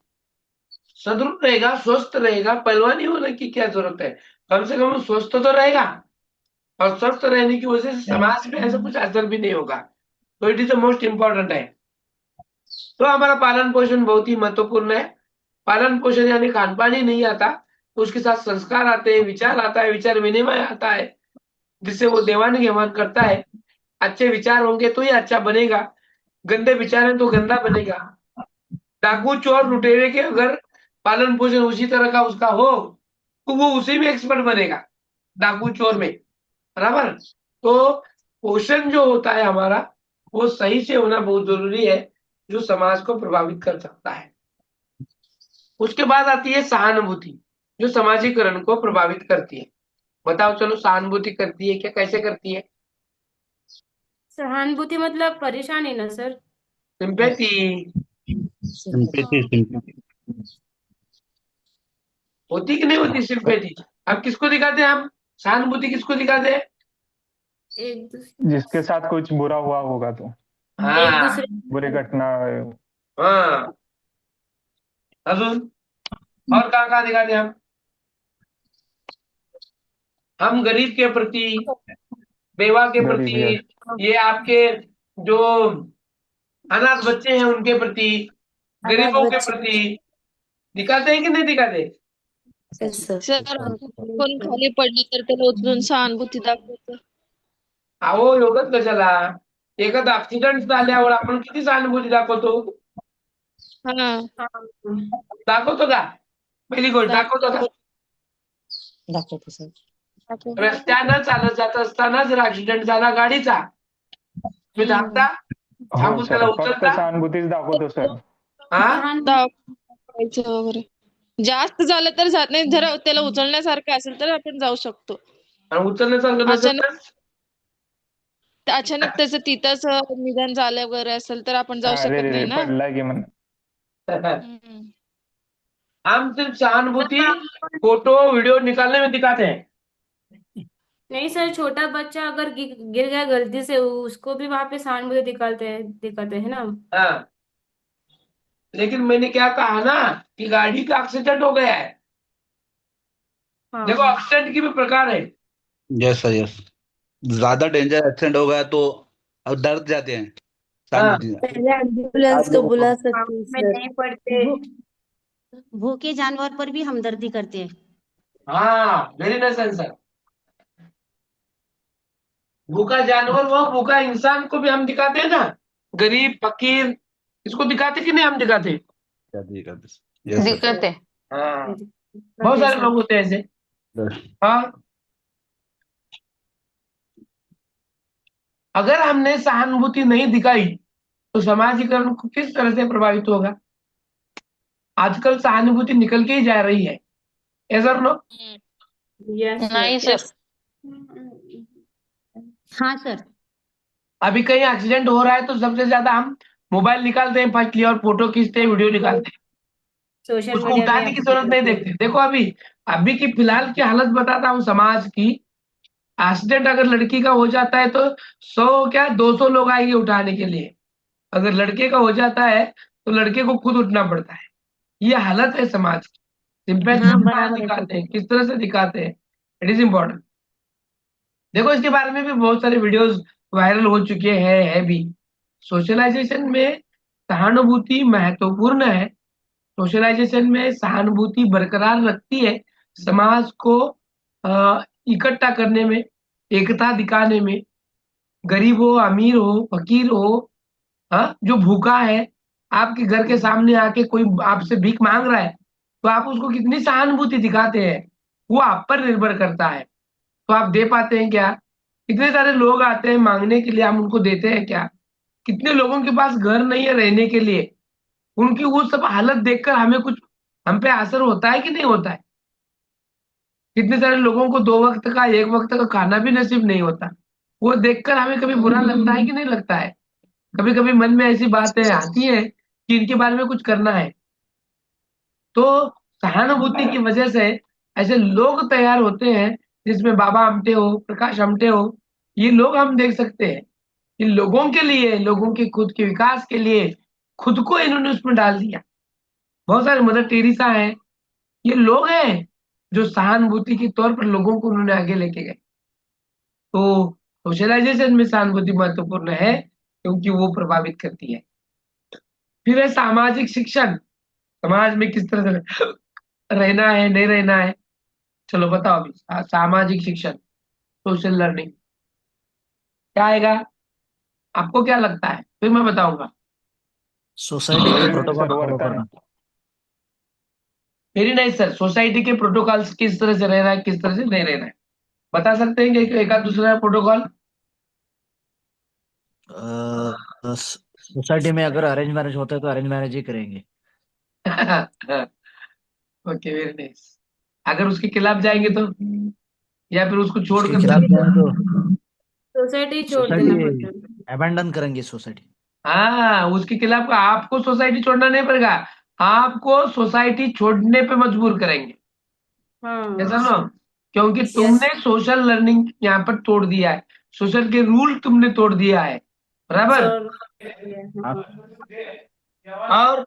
सदृढ़ रहेगा, स्वस्थ रहेगा, पहलवानी होने की क्या जरूरत है? कम से कम वो स्वस्थ तो रहेगा, और स्वस्थ रहने की वजह से समाज में ऐसा कुछ असर भी नहीं होगा। तो it is the most important है। तो हमारा पालन पोषण बहुत ही महत्वपूर्ण है। पालन पोषण यानी खान पान ही नहीं आता, तो उसके साथ संस्कार आते हैं, विचार आता है, विचार विनिमय आता है, जिससे वो देवान घेवान करता है। अच्छे विचार होंगे तो ही अच्छा बनेगा, गंदे विचार हैं तो गंदा बनेगा। डाकू चोर लुटेरे के अगर पालन पोषण उसी तरह का उसका हो तो वो उसी में एक्सपर्ट बनेगा, डाकू चोर में। बराबर। तो पोषण जो होता है हमारा, वो सही से होना बहुत जरूरी है, जो समाज को प्रभावित कर सकता है। उसके बाद आती है सहानुभूति, जो समाजीकरण को प्रभावित करती है। बताओ चलो, सहानुभूति करती है क्या, कैसे करती है? सहानुभूति मतलब परेशानी ना सर? सिंपैथी। Sympathy, sympathy. होती कि नहीं होती सिंपैथी? अब किसको दिखाते हैं हम सहानुभूति, किसको दिखाते हैं? एक दूसरे जिसके साथ कुछ बुरा हुआ होगा तो, एक हाँ, दूसरे बुरी घटना। हाँ। अजून और कहाँ कहाँ दिखाते हैं हम गरीब के प्रति, बेवा के गरीब है। प्रति, ये आपके जो अनाथ बच्चे हैं उनके प्रति, अनाथ गरीबों के बच्चे। प्रति दिखाते हैं कि नहीं दिखाते? Yes sir. सर कोण खाली पडलं तर त्याला उचलून सहानुभूती दाखवतो. अहो एवढंच कशाला, एखादा ऍक्सिडेंट झाल्यावर आपण किती सहानुभूती दाखवतो? हा दाखवतो का? पहिली गोष्ट दाखवतो का? दाखवतो सर. रस्त्यानं चालत जात असताना जर ऍक्सिडेंट झाला गाडीचा, तुम्ही थांबता, हो थांबून त्याला सर, फक्त उचलता? सहानुभूतीच दाखवतो सर. हा? दाखवायचं वगैरे जास्त झालं तर जात नाही. जर त्याला उचलण्यासारखं असेल तर आपण जाऊ शकतो. आणि उचलण्यासारखं नसेल अचानक तर? अचानक त्याचं तिथंच निधन झालं वगैरे असेल तर आपण जाऊ अरे शकत रे नाही रे, ना. पडला की म्हण. हम्म. हम सिर्फ सहानुभूति फोटो वीडियो निकालने में दिखाते हैं। नहीं सर, छोटा बच्चा अगर गिर गया गलती से उसको भी वहां पे सहानुभूति दिखाते हैं ना. हाँ, लेकिन मैंने क्या कहा ना कि गाड़ी का एक्सीडेंट हो गया है। हाँ. देखो एक्सीडेंट की भी प्रकार है। Yes sir, yes. ज्यादा डेंजर एक्सीडेंट हो गया तो अब डर जाते हैं हाँ, सहानुभूति. पहले एम्बुलेंस आज को लोगों को बुला सकते हैं में सर। नहीं पड़ते. भूखे जानवर पर भी हमदर्दी करते हैं. हाँ, वेरी नाइस आंसर। भूखा जानवर वो भूखा इंसान को भी हम दिखाते हैं ना, गरीब फकीर, इसको दिखाते कि नहीं हम दिखाते? Yes sir. दिक्कत है. हाँ, बहुत सारे लोग होते हैं ऐसे। हाँ, अगर हमने सहानुभूति नहीं दिखाई तो समाजीकरण को किस तरह से प्रभावित होगा? आजकल सहानुभूति निकल के ही जा रही है, ऐसा नो? यस नाही सर. हाँ सर. अभी कहीं एक्सीडेंट हो रहा है तो सबसे ज्यादा हम मोबाइल निकालते हैं फर्स्ट और फोटो खींचते हैं, वीडियो निकालते हैं, सोशल उसको मीडिया उठाने की जरूरत नहीं देखते। देखो अभी अभी की फिलहाल की हालत बताता हूँ समाज की। एक्सीडेंट अगर लड़की का हो जाता है तो 100 क्या 200 लोग आएंगे उठाने के लिए। अगर लड़के का हो जाता है तो लड़के को खुद उठना पड़ता है। ये हालत है समाज की। सिंपैथी हाँ हम कहाँ बराबर है सर. दिखाते हैं, किस तरह से दिखाते हैं, इट इज इम्पोर्टेंट। देखो इसके बारे में भी बहुत सारे वीडियोस वायरल हो चुके हैं है भी। सोशलाइजेशन में सहानुभूति महत्वपूर्ण है, सोशलाइजेशन में सहानुभूति बरकरार रखती है, समाज को इकट्ठा करने में, एकता दिखाने में। गरीब हो, अमीर हो, फकीर हो, जो भूखा है, आपके घर के सामने आके कोई आपसे भीख मांग रहा है, तो आप उसको कितनी सहानुभूति दिखाते हैं, वो आप पर निर्भर करता है। तो आप दे पाते हैं क्या? कितने सारे लोग आते हैं मांगने के लिए, हम उनको देते हैं क्या? कितने लोगों के पास घर नहीं है रहने के लिए, उनकी वो सब हालत देखकर हमें कुछ, हम पे असर होता है कि नहीं होता है? कितने सारे लोगों को 2 वक्त का, 1 वक्त का खाना भी नसीब नहीं होता, वो देखकर हमें कभी बुरा लगता है कि नहीं लगता है? कभी कभी मन में ऐसी बातें आती हैं कि इनके बारे में कुछ करना है। तो सहानुभूति की वजह से ऐसे लोग तैयार होते हैं, जिसमें बाबा आमटे हो, प्रकाश आमटे हो, ये लोग हम देख सकते हैं। इन लोगों के लिए, लोगों के खुद के विकास के लिए खुद को इन्होंने उसमें डाल दिया। बहुत सारे मदर टेरेसा हैं, ये लोग हैं जो सहानुभूति के तौर पर लोगों को उन्होंने आगे लेके गए। तो सोशलाइजेशन में सहानुभूति महत्वपूर्ण है, क्योंकि वो प्रभावित करती है। फिर है सामाजिक शिक्षण, समाज में किस तरह से रहना है, नहीं रहना है। चलो बताओ अभी, सामाजिक शिक्षण, सोशल लर्निंग क्या आएगा? आपको क्या लगता है? फिर मैं बताऊंगा। सोसाइटी के सर प्रोटोकॉल फॉलो वर्तन, करना। Very nice sir. सोसाइटी के प्रोटोकॉल्स किस तरह से रहना है, किस तरह से नहीं रहना है, बता सकते हैं कि एक आध दूसरा प्रोटोकॉल? सोसाइटी में अगर अरेंज मैरिज होता है तो अरेंज मैरिज ही करेंगे। Okay, very nice. अगर उसके खिलाफ जाएंगे तो, या फिर उसको उसके छोड़कर खिलाफ चले जाए तो सोसाइटी छोड़ देना सोसाइटी पड़ता है। अबैंडन करेंगे सोसाइटी। हाँ, उसके खिलाफ आपको सोसाइटी छोड़ना नहीं पड़ेगा, आपको सोसाइटी छोड़ने पे मजबूर करेंगे। हाँ। ऐसा ना, क्योंकि यस। तुमने सोशल लर्निंग यहाँ पर तोड़ दिया है, सोशल के रूल तुमने तोड़ दिया है, बराबर। सर। हाँ, और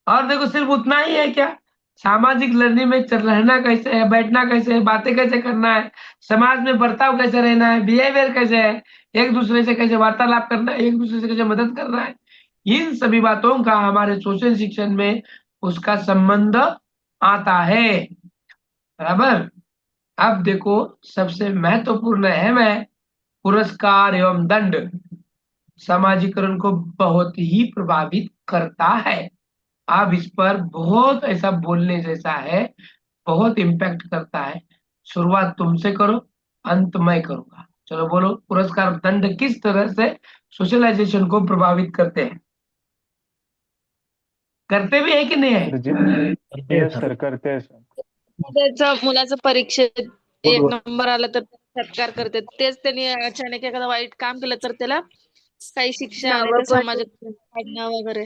और देखो, सिर्फ उतना ही है क्या? सामाजिक लर्निंग में रहना कैसे है, बैठना कैसे है, बातें कैसे करना है, समाज में बर्ताव कैसे रहना है, बिहेवियर कैसे है, एक दूसरे से कैसे वार्तालाप करना है, एक दूसरे से कैसे मदद करना है, इन सभी बातों का हमारे सोशल शिक्षण में उसका संबंध आता है, बराबर। अब देखो, सबसे महत्वपूर्ण है पुरस्कार एवं दंड समाजीकरण को बहुत ही प्रभावित करता है। अब इस पर बहुत ऐसा बोलने जैसा है, बहुत इम्पैक्ट करता है। शुरुआत तुमसे करो, अंत मैं करूंगा। चलो बोलो, पुरस्कार और दंड किस तरह से सोशलाइजेशन को प्रभावित करते हैं? करते भी है कि नहीं है? सर जी, करते हैं यस सर। सर, करते हैं सर। त्याचं मुलाचं परीक्षेत गुड 1 वर्क। नंबर आला तर त्याला सत्कार करतात. तेच त्यांनी अचानक एखादं वाईट काम केलं तर त्याला काही शिक्षा आणि ते समाजात काढणं वगैरे.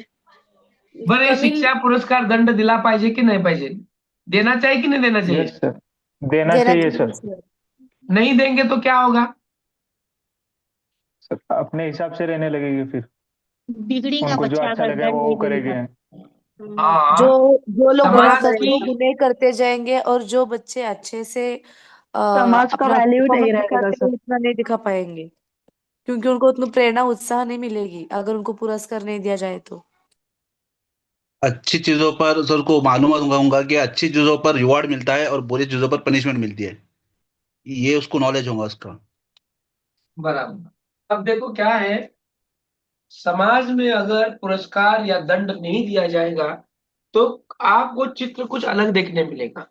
बरं, कमी शिक्षा पुरस्कार दंड दिला पाहिजे की नहीं पाहिजे? देना चाहिए कि नहीं देना चाहिए? यस सर, देना देना चाहिए चाहिए सर। सर। नहीं देंगे तो क्या होगा? सर अपने हिसाब से रहने लगेगी फिर, बिगड़ेगा उनको जो बच्चा अच्छा अगर लगे दंड वो नहीं करेंगे। मिलेगा। जो हाँ, जो लोग गलत समाज करते की, हैं उन्हें करते जाएंगे, और जो बच्चे अच्छे से समाज का अपना वैल्यू ही नहीं परफॉर्मेंस रहेगा दिखाते हैं सर। उतना नहीं दिखा पाएंगे, क्योंकि उनको उतनी प्रेरणा उत्साह नहीं मिलेगी अगर उनको पुरस्कार नहीं दिया जाए तो। अच्छी चीजों पर सर को मालूम होगा कि अच्छी चीजों पर रिवॉर्ड मिलता है और बुरी चीजों पर पनिशमेंट मिलती है, ये उसको नॉलेज होगा उसका। बराबर। अब देखो क्या है, समाज में अगर पुरस्कार या दंड नहीं दिया जाएगा तो आपको चित्र कुछ अलग देखने मिलेगा।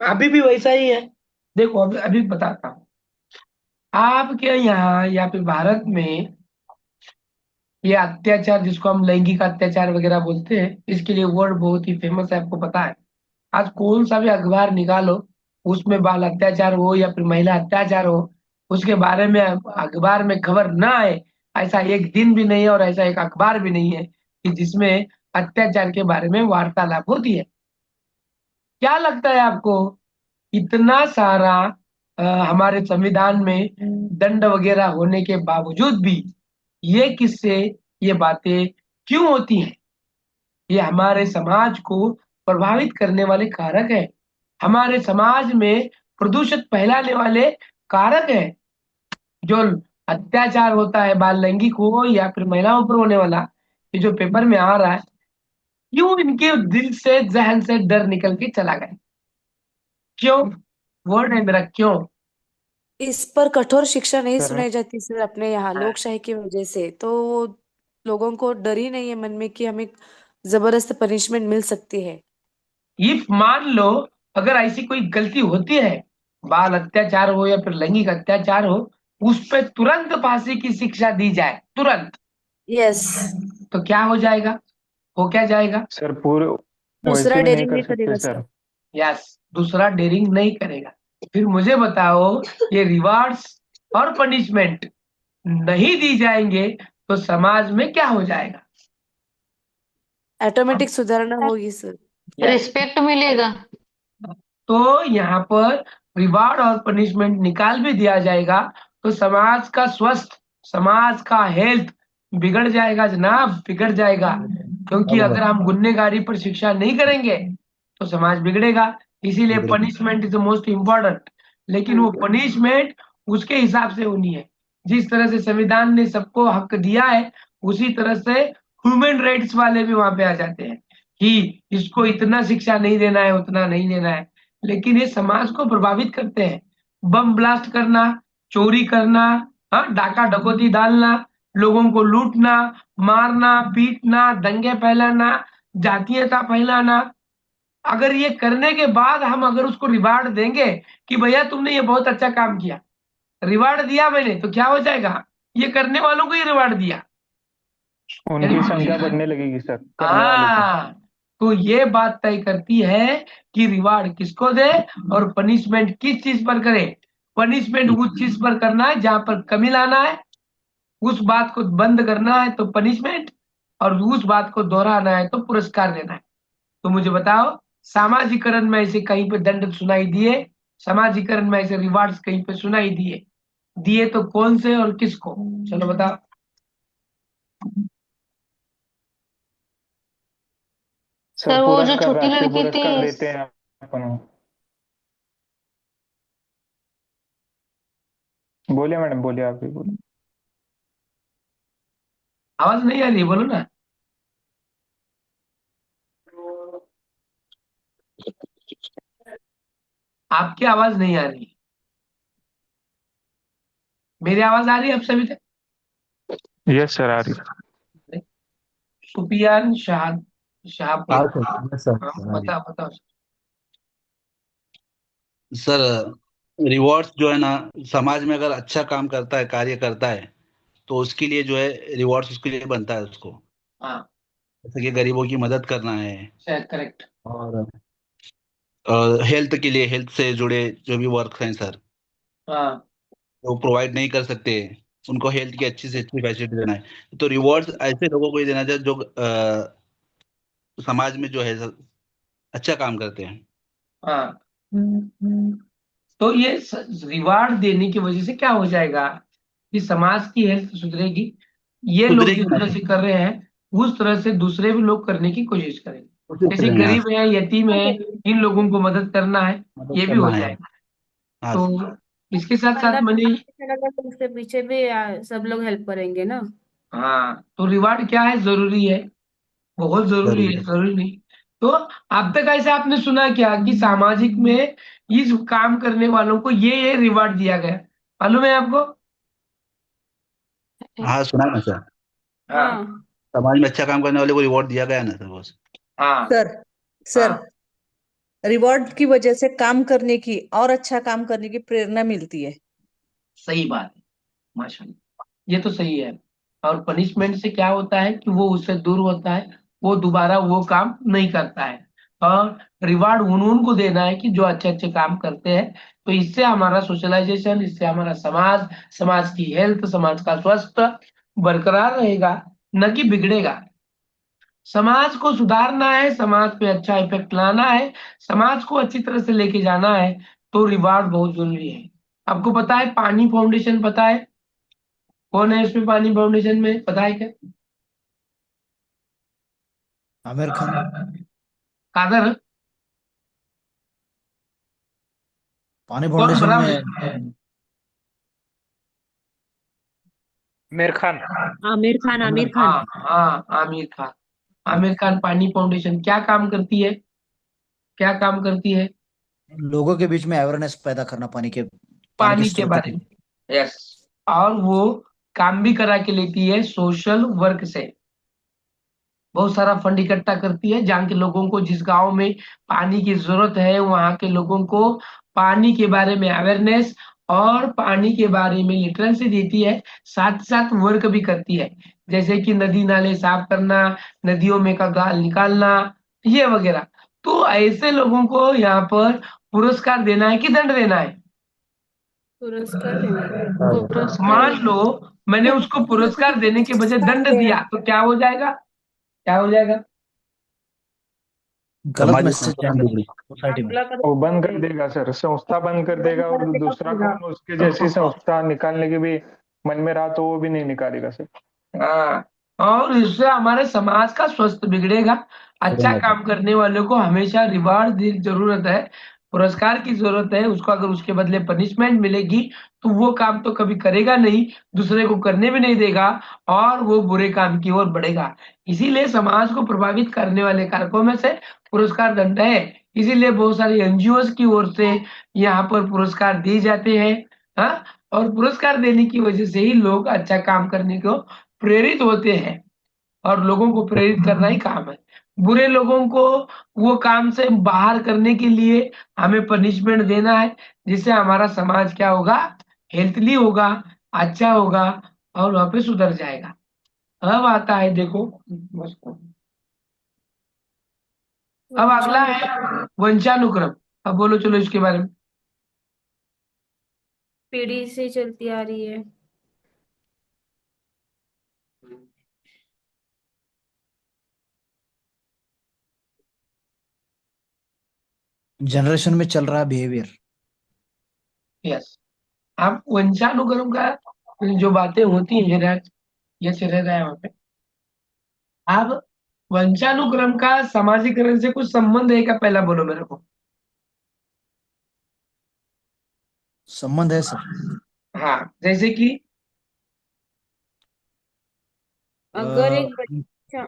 अभी भी वैसा ही है। देखो, अभी अभी बताता हूँ। आपके यहाँ या फिर भारत में ये अत्याचार, जिसको हम लैंगिक अत्याचार वगैरह बोलते हैं, इसके लिए वर्ड बहुत ही फेमस है, आपको पता है। आज कौन सा भी अखबार निकालो, उसमें बाल अत्याचार हो या फिर महिला अत्याचार हो, उसके बारे में अखबार में खबर ना आए, ऐसा एक दिन भी नहीं है और ऐसा एक अखबार भी नहीं है कि जिसमें अत्याचार के बारे में वार्तालाप होती है। क्या लगता है आपको, इतना सारा हमारे संविधान में दंड वगैरह होने के बावजूद भी ये किससे, ये बातें क्यों होती हैं? ये हमारे समाज को प्रभावित करने वाले कारक है, हमारे समाज में प्रदूषित फैलाने वाले कारक है। जो अत्याचार होता है, बाल लैंगिक हो या फिर महिलाओं पर होने वाला, ये जो पेपर में आ रहा है, क्यों इनके दिल से जहन से डर निकल के चला गया? क्यों? वर्ड है मेरा, क्यों? इस पर कठोर शिक्षा नहीं सर सुनाई जाती सर अपने यहाँ लोकशाही की वजह से, तो लोगों को डर ही नहीं है मन में कि हमें जबरदस्त पनिशमेंट मिल सकती है। इफ मान लो अगर ऐसी कोई गलती होती है, बाल अत्याचार हो या फिर लैंगिक अत्याचार हो, उस पे तुरंत फांसी की शिक्षा दी जाए, तुरंत, यस। तो क्या हो जाएगा? हो क्या जाएगा? सर पूरे दूसरा वैसे भी नहीं डेयरिंग कर नहीं सकते करेगा सर। सर। यस, दूसरा डेयरिंग नहीं करेगा। फिर मुझे बताओ, ये रिवार्ड्स और पनिशमेंट नहीं दी जाएंगे तो समाज में क्या हो जाएगा? ऑटोमेटिक सुधारणा होगी सर। यस, रिस्पेक्ट मिलेगा। तो यहाँ पर रिवार्ड और पनिशमेंट निकाल भी दिया जाएगा तो समाज का स्वस्थ, समाज का हेल्थ बिगड़ जाएगा जनाब, बिगड़ जाएगा। क्योंकि अगर हम गुन्हेगारी पर शिक्षा नहीं करेंगे तो समाज बिगड़ेगा। इसीलिए punishment is the most important. लेकिन वो पनिशमेंट उसके हिसाब से होनी है। जिस तरह से संविधान ने सबको हक दिया है, उसी तरह से ह्यूमन राइट्स वाले भी वहां पे आ जाते हैं कि इसको इतना शिक्षा नहीं देना है, उतना नहीं देना है। लेकिन ये समाज को प्रभावित करते हैं। बम ब्लास्ट करना, चोरी करना, हाँ, डाका डकैती डालना, लोगों को लूटना, मारना, पीटना, दंगे फैलाना, जातीयता फैलाना, अगर ये करने के बाद हम अगर उसको रिवार्ड देंगे कि भैया तुमने ये बहुत अच्छा काम किया, रिवार्ड दिया मैंने, तो क्या हो जाएगा? ये करने वालों को ही रिवार्ड दिया। उनकी संख्या बढ़ने लगेगी सर, करने वालों की। हाँ, तो ये बात तय करती है कि रिवार्ड किसको दे और पनिशमेंट किस चीज पर करे। पनिशमेंट उस चीज पर करना है जहां पर कमी लाना है, उस बात को बंद करना है तो पनिशमेंट, और उस बात को दोहराना है तो पुरस्कार देना है। तो मुझे बताओ, सामाजिकरण में ऐसे कहीं पे दंड सुनाई दिए? समाजीकरण में ऐसे रिवार्ड्स कहीं पे सुनाई दिए? दिए तो कौन से और किसको? चलो बताओ। सर सर वो जो पुरस्कार, छोटी राष्ट्रीय लड़की थी, पुरस्कार देते हैं अपन। बोलिए मैडम, बोलिए, आप भी बोलिए। आवाज नहीं आ रही, बोलो ना। आपकी आवाज नहीं आ रही। मेरी आवाज आ रही है अब सभी तक? यस सर, आ रही है। सुफियान शाहपुर। यस सर, हाँ, हाँ जी। बताओ बताओ। सर रिवॉर्ड्स जो है ना, समाज में अगर अच्छा काम करता है, कार्य करता है, तो उसके लिए जो है रिवॉर्ड्स उसके लिए बनता है उसको। हाँ, जैसे कि गरीबों की मदद करना है, शायद करेक्ट। और हेल्थ के लिए, हेल्थ से जुड़े जो भी वर्क हैं सर, हाँ, वो प्रोवाइड नहीं कर सकते, उनको हेल्थ की अच्छी से अच्छी फैसिलिटी देना है। तो रिवॉर्ड्स ऐसे लोगों को ही देना चाहिए जो समाज में जो है सर, अच्छा काम करते हैं। हाँ। तो ये रिवार्ड देने की वजह से क्या हो जाएगा कि समाज की हेल्थ सुधरेगी। ये लोग सुधरेगी जिस ना तरह सर, से कर रहे हैं उस तरह से दूसरे भी लोग करने की कोशिश करेंगे। कोशिश जैसे करेंगे, हाँ गरीब है, यतीम है, इन लोगों को मदद करना है, मदद ये भी करना हो है। जाएगा। हाँ तो इसके साथ साथ बंदा मैंने, चलेगा तो उसके पीछे भी सब लोग हेल्प करेंगे ना। हाँ, तो रिवार्ड क्या है, जरूरी है, बहुत जरूरी जरूरी है, है। जरूरी नहीं। तो अब तक ऐसा आपने सुना क्या कि सामाजिक में इस काम करने वालों को ये रिवार्ड दिया गया? मालूम है आपको? हाँ सुना है ना सर, हाँ, हाँ समाज में अच्छा काम करने वाले को रिवॉर्ड दिया गया ना सर, बस। हाँ, सर सर हाँ, रिवॉर्ड की वजह से काम करने की और अच्छा काम करने की प्रेरणा मिलती है। सही बात है, माशाल्लाह, ये तो सही है। और पनिशमेंट से क्या होता है कि वो उससे दूर होता है, वो दोबारा वो काम नहीं करता है। और रिवार्ड उन को देना है कि जो अच्छे अच्छे काम करते हैं। तो इससे हमारा सोशलाइजेशन, इससे हमारा समाज, समाज की हेल्थ, समाज का स्वास्थ्य बरकरार रहेगा, न कि बिगड़ेगा। समाज को सुधारना है, समाज पे अच्छा इफेक्ट लाना है, समाज को अच्छी तरह से लेके जाना है, तो रिवार्ड बहुत जरूरी है। आपको पता है पानी फाउंडेशन पता है? कौन है इसमें पानी फाउंडेशन में, पता है क्या? आमिर खान। कादर, पानी कौन फाउंडेशन बना? में आमिर खान। आमिर खान, आमिर खान। हाँ हाँ, आमिर खान। आमिर खान पानी फाउंडेशन क्या काम करती है? क्या काम करती है? लोगों के बीच में अवेयरनेस पैदा करना पानी के पानी के स्रोतों बारे में। यस। और वो काम भी करा के लेती है सोशल वर्क से। बहुत सारा फंड इकट्ठा करती है, जहाँ के लोगों को, जिस गांव में पानी की जरूरत है, वहां के लोगों को पानी के बारे में अवेयरनेस और पानी के बारे में लिटरेसी देती है। साथ साथ वर्क भी करती है, जैसे कि नदी नाले साफ करना, नदियों में का गाल निकालना, ये वगैरह। तो ऐसे लोगों को यहाँ पर पुरस्कार देना है कि दंड देना है? पुरस्कार देना है। पुरस्कार मान लो मैंने उसको पुरस्कार देने के बजाय दंड दिया, तो क्या हो जाएगा? क्या हो जाएगा? गलत समाज में मैसेज संस्था जाएगा बिगड़ी। सोसाइटी में। वो बंद कर देगा सर, संस्था बंद कर देगा, और दूसरा कौन उसके जैसी संस्था निकालने की भी मन में रहा तो वो भी नहीं निकालेगा सर। हाँ, और इससे हमारे समाज का स्वास्थ्य बिगड़ेगा। अच्छा काम करने वालों को हमेशा रिवार्ड की जरूरत है, पुरस्कार की जरूरत है। उसको अगर उसके बदले पनिशमेंट मिलेगी तो वो काम तो कभी करेगा नहीं, दूसरे को करने भी नहीं देगा, और वो बुरे काम की ओर बढ़ेगा। इसीलिए समाज को प्रभावित करने वाले कारकों में से पुरस्कार दंड है। इसीलिए बहुत सारी एनजीओ की ओर से यहाँ पर पुरस्कार दिए जाते हैं। हाँ, और पुरस्कार देने की वजह से ही लोग अच्छा काम करने को प्रेरित होते हैं, और लोगों को प्रेरित करना ही काम है। बुरे लोगों को वो काम से बाहर करने के लिए हमें पनिशमेंट देना है, जिससे हमारा समाज क्या होगा? हेल्थली होगा, अच्छा होगा, और वहां पे सुधर जाएगा। अब आता है, देखो, अब अगला है वंशानुक्रम। अब बोलो, चलो इसके बारे में। पीढ़ी से चलती आ रही है। जनरेशन में चल रहा बिहेवियर। यस। अब वंशानुक्रम का जो बातें होती हैं, ये चल रहा है वहां पे। अब वंशानुक्रम का समाजीकरण से कुछ संबंध है क्या? पहला बोलो मेरे को। संबंध है सर। हाँ, जैसे कि अगर एक अ, बच्चा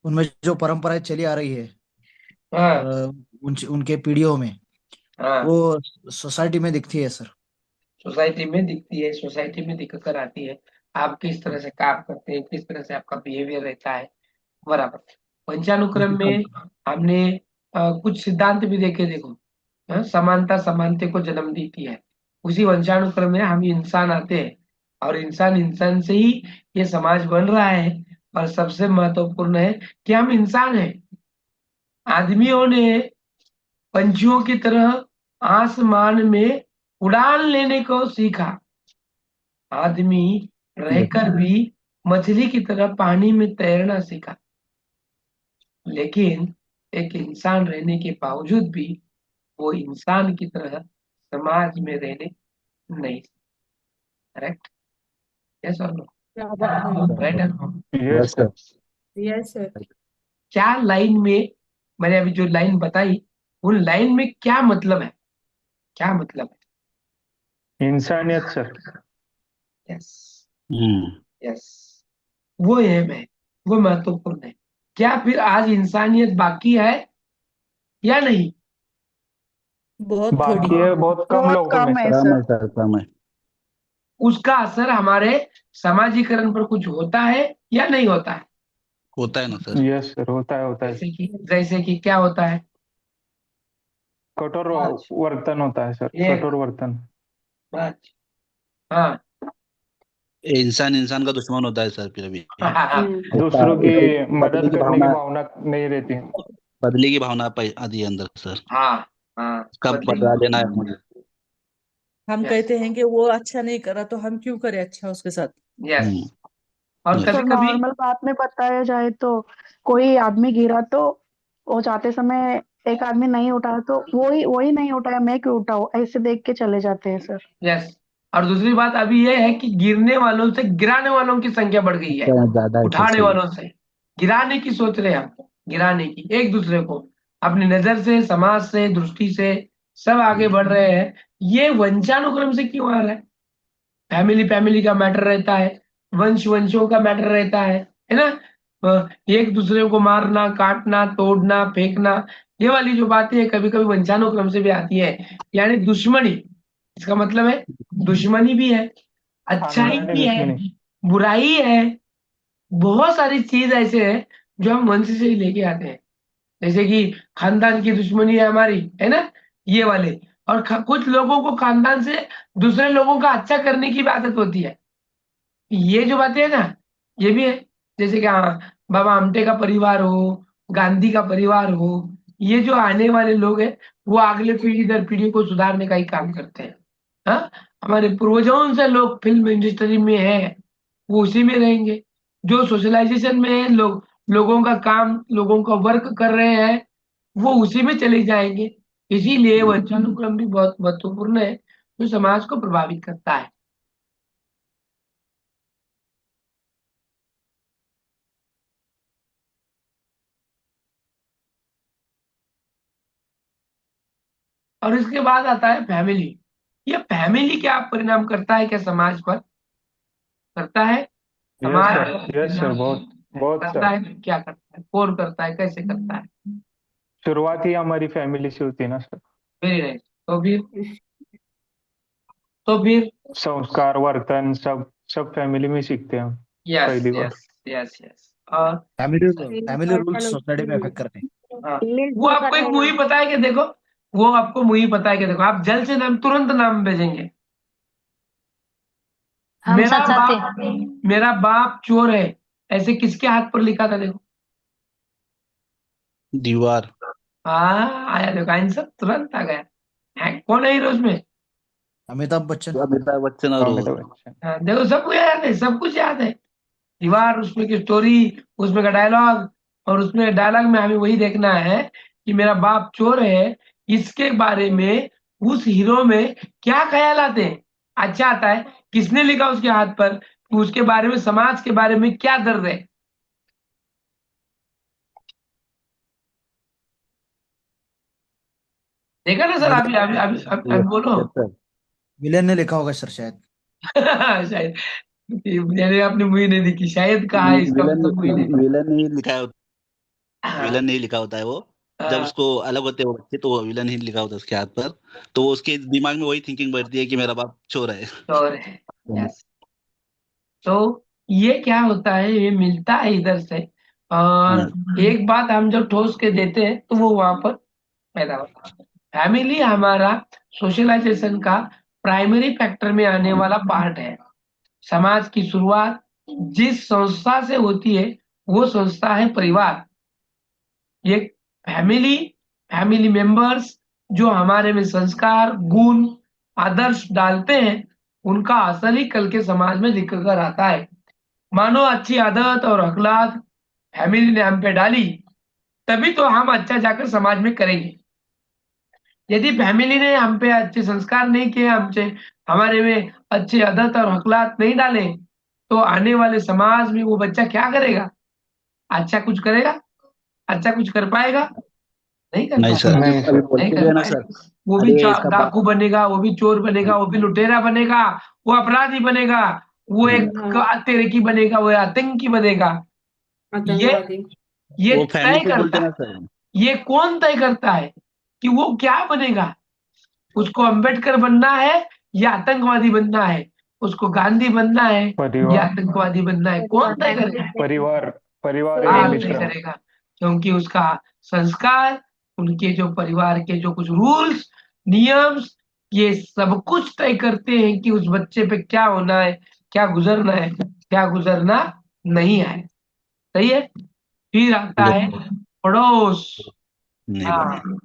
उनमें जो परंपराएं चली आ रही है हाँ उनके पीढ़ियों में, हाँ वो सोसाइटी में दिखती है सर। सोसाइटी में दिखती है, सोसाइटी में दिख कर आती है। आप किस तरह से काम करते हैं, किस तरह से आपका बिहेवियर रहता है, बराबर। वंशानुक्रम में हमने कुछ सिद्धांत भी देखे, देखो। समानता समानते को जन्म देती है। उसी वंशानुक्रम में हम इंसान आते हैं, और इंसान इंसान से ही ये समाज बन रहा है। और सबसे महत्वपूर्ण है कि हम इंसान हैं। आदमियों ने पंछियों की तरह आसमान में उड़ान लेने को सीखा। आदमी रहकर भी मछली की तरह पानी में तैरना सीखा, लेकिन एक इंसान रहने के बावजूद भी वो इंसान की तरह समाज में रहने नहीं। करेक्ट? यस और नो? राइट और no? Yes sir. Yes sir. क्या लाइन में, मैंने अभी जो लाइन बताई, उन लाइन में क्या मतलब है? क्या मतलब इंसानियत सर। है? यस, हम्म। यस, वो एम है, वो महत्वपूर्ण है। क्या फिर आज इंसानियत बाकी है या नहीं? बहुत थोड़ी। बाकी है, बहुत कम बहुत लोगों में कम है सर। कम सर। है सर, कम है। उसका असर हमारे समाजीकरण पर कुछ होता है या नहीं होता है? होता है ना सर। यस सर, होता है, होता है। जैसे कि क्या होता है? कठोर वर्तन होता है सर, ये कठोर वर्तन। हाँ इंसान इंसान का दुश्मन होता है सर, फिर अभी उसका दूसरों की बदले मदद की करने की भावना, भावना नहीं रहती। बदले की भावना आती है अंदर सर। हाँ हाँ, कब बदले बदला लेना है मुझे। हम यस कहते हैं कि वो अच्छा नहीं कर रहा तो हम क्यों करें अच्छा उसके साथ। यस। और yes। कभी सर कभी नॉर्मल बात में बताया जाए तो कोई आदमी गिरा तो वो जाते समय एक आदमी नहीं उठाया तो वही नहीं उठाया, मैं क्यों उठाऊं, ऐसे देख के चले जाते हैं सर। यस। और दूसरी बात अभी ये है कि गिरने वालों से गिराने वालों की संख्या बढ़ गई है, ज्यादा है सर, उठाने सही। वालों से गिराने की सोच रहे हैं हम। गिराने की, एक दूसरे को अपनी नजर से, समाज से, दृष्टि से सब आगे बढ़ रहे हैं। ये वंशानुक्रम से क्यों आ रहा है? फैमिली फैमिली का मैटर रहता है, वंशों का मैटर रहता है ना? एक दूसरे को मारना, काटना, तोड़ना, फेंकना, ये वाली जो बातें हैं कभी कभी वंशानुक्रम से भी आती है, यानी दुश्मनी। इसका मतलब है दुश्मनी भी है, अच्छाई खानदानी भी है, दुश्मनी। बुराई है, बहुत सारी चीज ऐसे है जो हम वंश से ही लेके आते हैं। जैसे कि खानदान की दुश्मनी है हमारी, है ना, ये वाले। और कुछ लोगों को खानदान से दूसरे लोगों का अच्छा करने की भी आदत होती है। ये जो बातें है ना, ये भी है। जैसे कि हाँ, बाबा आमटे का परिवार हो, गांधी का परिवार हो, ये जो आने वाले लोग हैं वो अगले पीढ़ी दर पीढ़ी को सुधारने का ही काम करते हैं। हाँ, हमारे पूर्वजों से लोग फिल्म इंडस्ट्री में है, वो उसी में रहेंगे। जो सोशलाइजेशन में है, लोगों का काम, लोगों का वर्क कर रहे हैं, वो उसी में चले जाएंगे। इसीलिए वंशानुक्रम भी बहुत महत्वपूर्ण है, जो समाज को प्रभावित करता है। और इसके बाद आता है फैमिली। ये फैमिली क्या परिणाम करता है, क्या समाज पर करता है? यस समाज सर, पर यस सर, बहुत बहुत करता सर। है, क्या करता है, कौन करता है, कैसे करता है? शुरुआत ही हमारी फैमिली से होती है ना सर। Very nice. तो फिर संस्कार, वर्तन, सब सब फैमिली में सीखते हैं हम यस पहली बार। Yes yes yes. और फैमिली फैमिली रूल्स सोसाइटी में अफेक्ट करते हैं। हाँ, वो आपको एक मूवी पता है कि देखो, वो आपको मूवी पता है कि देखो, आप जल्द से नाम तुरंत नाम भेजेंगे। हम मेरा साथ साथ बाप मेरा बाप चोर है, ऐसे किसके हाथ पर लिखा था देखो? दीवार। हाँ, आया देखो, आंसर तुरंत आ गया। कौन है हीरो उसमें? अमिताभ बच्चन। अमिताभ बच्चन और अमिताभ बच्चन। हाँ, देखो सबको याद है, सब कुछ याद है। दीवार, उसमें की स्टोरी, उसमें का डायलॉग, और उसमें डायलॉग में हमें वही देखना है कि मेरा बाप चोर है, इसके बारे में उस हीरो में क्या ख्याल आते हैं, अच्छा आता है, किसने लिखा उसके हाथ पर, उसके बारे में, समाज के बारे में क्या दर्द है। देखा ना सर? अभी अभी अभी अभी अभी बोलो। Yes sir. विलेन ने लिखा होगा सर शायद। शायद, मैंने अपनी मूवी नहीं देखी, शायद कहा है, इसका विलन मतलब मूवी नहीं विलन ही लिखा है, देखी। विलन नहीं लिखा होता है वो। जब हाँ, उसको अलग होते हैं वो बच्चे, तो वो विलन ही लिखा होता है उसके हाथ पर। तो उसके दिमाग में वही थिंकिंग बढ़ती है कि मेरा बाप चोर है। चोर है। यस। तो ये क्या होता है, ये मिलता है इधर से, और एक बात हम जब ठोस के देते हैं तो वो वहां पर पैदा होता है। फैमिली हमारा सोशलाइजेशन का प्राइमरी फैक्टर में आने वाला पार्ट है। समाज की शुरुआत जिस संस्था से होती है, वो संस्था है परिवार। ये फैमिली, फैमिली मेंबर्स जो हमारे में संस्कार, गुण, आदर्श डालते हैं, उनका असर ही कल के समाज में दिख कर आता है। मानो अच्छी आदत और अखलाक फैमिली ने हम पे डाली, तभी तो हम अच्छा जाकर समाज में करेंगे। यदि फैमिली ने हम पे अच्छे संस्कार नहीं किए, हमसे, हमारे में अच्छे आदत और अखलाक नहीं डाले, तो आने वाले समाज में वो बच्चा क्या करेगा? अच्छा कुछ करेगा? अच्छा कुछ कर पाएगा? नहीं कर नहीं सर, पाएगा। नहीं अभी सर। नहीं बोलते भी कर है ना सर। पाएगा। वो भी अरे इसका बाप। डाकू बनेगा, वो भी चोर बनेगा, वो भी लुटेरा बनेगा, वो अपराधी बनेगा, वो एक तेरेकी बनेगा, वो आतंकी बनेगा। ये आतंकवादी। ये वो फैमिली तय से बोलते करता हैं ना है। सर। ये कौन तय करता है कि वो क्या बनेगा? उसको अंबेडकर बनना है या आतंकवादी बनना है? उसको गांधी बनना है या परिवार, आतंकवादी बनना है? कौन तय करेगा? परिवार, परिवार एवं बात नहीं मित्र। करेगा, क्योंकि उसका संस्कार, उनके जो परिवार के जो कुछ रूल्स, नियम्स, ये सब कुछ तय करते हैं कि उस बच्चे पे क्या होना है, क्या गुजरना है, क्या गुजरना नहीं है। सही है। फिर आता यस है सर। पड़ोस। नहीं हाँ, बने।